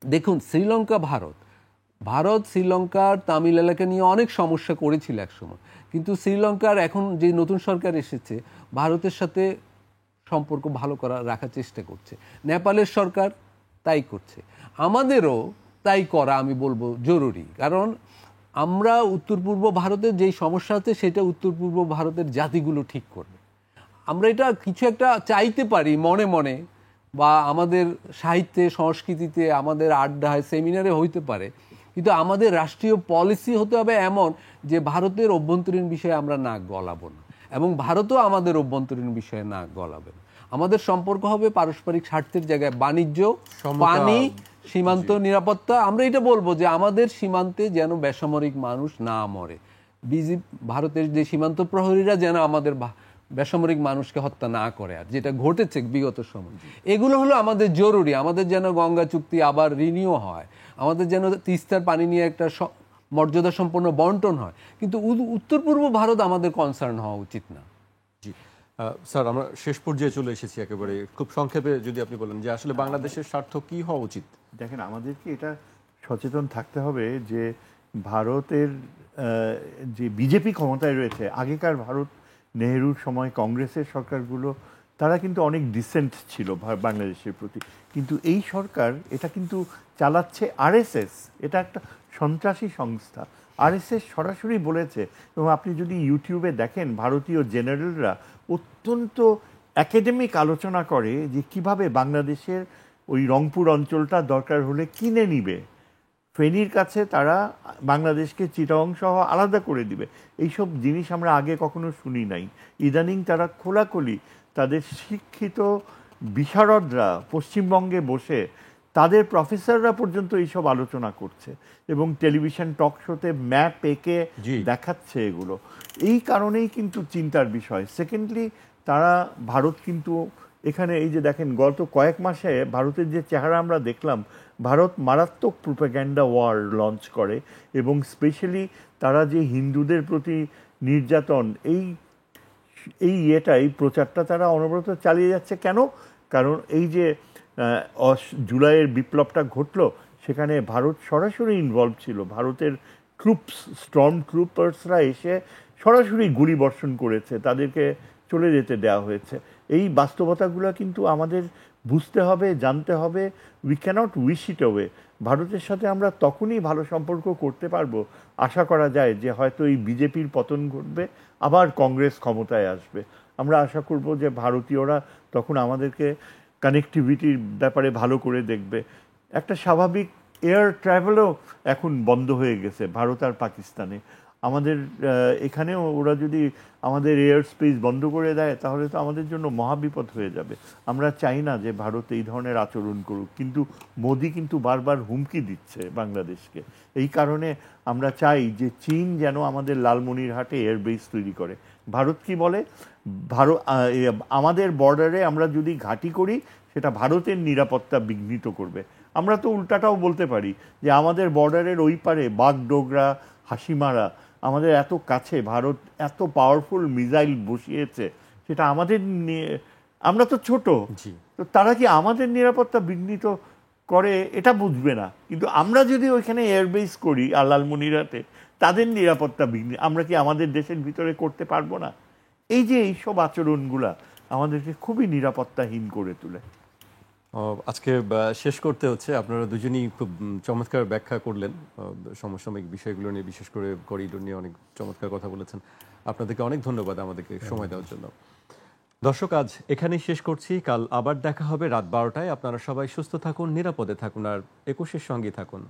S3: দেখুন শ্রীলঙ্কা, ভারত শ্রীলঙ্কার তামিল এলাকা নিয়ে অনেক সমস্যা করেছিল একসময়, কিন্তু শ্রীলঙ্কার এখন যে নতুন সরকার এসেছে ভারতের সাথে সম্পর্ক ভালো রাখার চেষ্টা করছে। নেপালের সরকার তাই করছে। আমাদেরও তাই করা আমি বলবো জরুরি, কারণ আমরা উত্তর পূর্ব ভারতের যেই সমস্যা আছে সেটা উত্তর পূর্ব ভারতের জাতিগুলো ঠিক করবে। আমরা এটা কিছু একটা চাইতে পারি মনে মনে, বা আমাদের সাহিত্যে, সংস্কৃতিতে, আমাদের আড্ডায়, সেমিনারে হইতে পারে, কিন্তু আমাদের রাষ্ট্রীয় পলিসি হতে হবে এমন যে ভারতের অভ্যন্তরীণ বিষয়ে আমরা নাক গলাবো না, এবং ভারতও আমাদের অভ্যন্তরীণ বিষয়ে নাক গলাবে না। আমাদের সম্পর্ক হবে পারস্পরিক স্বার্থের জায়গায়, বাণিজ্য, পানি, সীমান্ত নিরাপত্তা। আমরা এটা বলবো যে আমাদের সীমান্তে যেন বেসামরিক মানুষ না মরে, ভারতের যে সীমান্ত প্রহরীরা যেন আমাদের বেসামরিক মানুষকে হত্যা না করে, আর যেটা ঘটেছে বিগত সময়, এগুলো হলো আমাদের জরুরি। আমাদের যেন গঙ্গা চুক্তি আবার রিনিউ হয়, আমাদের যেন তিস্তার পানি নিয়ে একটা মর্যাদা সম্পন্ন বন্টন হয়, কিন্তু উত্তর পূর্ব ভারত আমাদের কনসার্ন হওয়া উচিত না।
S1: জি স্যার, আমরা শেষ পর্যায়ে চলে এসেছি, একেবারে খুব সংক্ষেপে যদি আপনি বলেন যে আসলে বাংলাদেশের স্বার্থ কি হওয়া উচিত।
S2: দেখেন, আমাদেরকে এটা সচেতন থাকতে হবে যে ভারতের যে বিজেপি ক্ষমতায় রয়েছে, আগেকার ভারত, নেহেরুর সময় কংগ্রেসের সরকারগুলো, তারা কিন্তু অনেক ডিসেন্ট ছিল বাংলাদেশের প্রতি, কিন্তু এই সরকার এটা কিন্তু চালাচ্ছে আরএসএস। এটা একটা সন্ত্রাসী সংস্থা। আরএসএস সরাসরি বলেছে, এবং আপনি যদি ইউটিউবে দেখেন ভারতীয় জেনারেলরা অত্যন্ত একাডেমিক আলোচনা করে যে কিভাবে বাংলাদেশের ওই রংপুর অঞ্চলটা দরকার হলে কিনে নিবে, ফেনীর কাছে তারা বাংলাদেশকে চিটাগং সহ আলাদা করে দিবে। এইসব জিনিস আমরা আগে কখনো শুনি নাই। ইদানিং তারা খোলাখুলি তাদের শিক্ষিত বিশারদরা পশ্চিমবঙ্গে বসে, তাদের প্রফেসররা পর্যন্ত এইসব আলোচনা করছে, এবং টেলিভিশন টক শোতে ম্যাপ এঁকে দেখাচ্ছে এগুলো। এই কারণেই কিন্তু চিন্তার বিষয়। সেকেন্ডলি, ভারত কিন্তু এখানে এই যে দেখেন গত কয়েক মাসে ভারতের যে চেহারা আমরা দেখলাম, ভারত মারাত্মক প্রোপাগ্যান্ডা ওয়ার লঞ্চ করে, এবং স্পেশালি তারা যে হিন্দুদের প্রতি নির্যাতন, এই প্রচারটা তারা অনবরত চালিয়ে যাচ্ছে। কেন? কারণ এই যে জুলাইয়ের বিপ্লবটা ঘটলো, সেখানে ভারত সরাসরি ইনভলভ ছিল। ভারতের স্টর্ম ট্রুপার্সরা এসে সরাসরি গুলি বর্ষণ করেছে, তাদেরকে চলে যেতে দেওয়া হয়েছে। এই বাস্তবতাগুলো কিন্তু আমাদের বুঝতে হবে, জানতে হবে। We cannot wish it away. ভারতের সাথে আমরা তখনই ভালো সম্পর্ক করতে পারবো, আশা করা যায় যে হয়তো এই বিজেপির পতন ঘটবে, আবার কংগ্রেস ক্ষমতায় আসবে। আমরা আশা করব যে ভারতীয়রা তখন আমাদেরকে কানেক্টিভিটির ব্যাপারে ভালো করে দেখবে। একটা স্বাভাবিক এয়ার ট্রাভেলও এখন বন্ধ হয়ে গেছে ভারত আর পাকিস্তানে। আমাদের এখানেও ওরা যদি আমাদের এয়ার স্পেস বন্ধ করে দেয়, তাহলে তো আমাদের জন্য মহাবিপদ হয়ে যাবে। আমরা চাই না যে ভারত এই ধরনের আচরণ করুক, কিন্তু মোদি কিন্তু বারবার হুমকি দিচ্ছে বাংলাদেশকে। এই কারণে আমরা চাই যে চীন যেন আমাদের লালমনিরহাটে এয়ারবেস তৈরি করে। ভারত কি বলে? আমাদের বর্ডারে আমরা যদি ঘাঁটি করি, সেটা ভারতের নিরাপত্তা বিঘ্নিত করবে। আমরা তো উল্টাটাও বলতে পারি যে আমাদের বর্ডারের ওই পারে বাগডোগরা, হাসিমারা, আমাদের এত কাছে ভারত এত পাওয়ারফুল মিসাইল বসিয়েছে, সেটা আমাদের আমরা তো ছোট, তো তারা কি আমাদের নিরাপত্তা বিঘ্নিত করে এটা বুঝবে না। কিন্তু আমরা যদি ওইখানে এয়ারবেস করি আর লালমনিরহাটে, তাদের নিরাপত্তা বিঘ্নিত আমরা কি আমাদের দেশের ভিতরে করতে পারবো না? এই যে এইসব আচরণগুলা আমাদেরকে খুবই নিরাপত্তাহীন করে তোলে।
S1: আজকে শেষ করতে হচ্ছে। আপনারা দুজনেই খুব চমৎকার ব্যাখ্যা করলেন সমসাময়িক বিষয়গুলো নিয়ে, বিশেষ করে করিডোর নিয়ে অনেক চমৎকার কথা বলেছেন। আপনাদেরকে অনেক ধন্যবাদ আমাদেরকে সময় দেওয়ার জন্য। দর্শক, আজ এখানেই শেষ করছি। কাল আবার দেখা হবে রাত 12টায়। আপনারা সবাই সুস্থ থাকুন, নিরাপদে থাকুন, আর 21-এর সঙ্গেই থাকুন।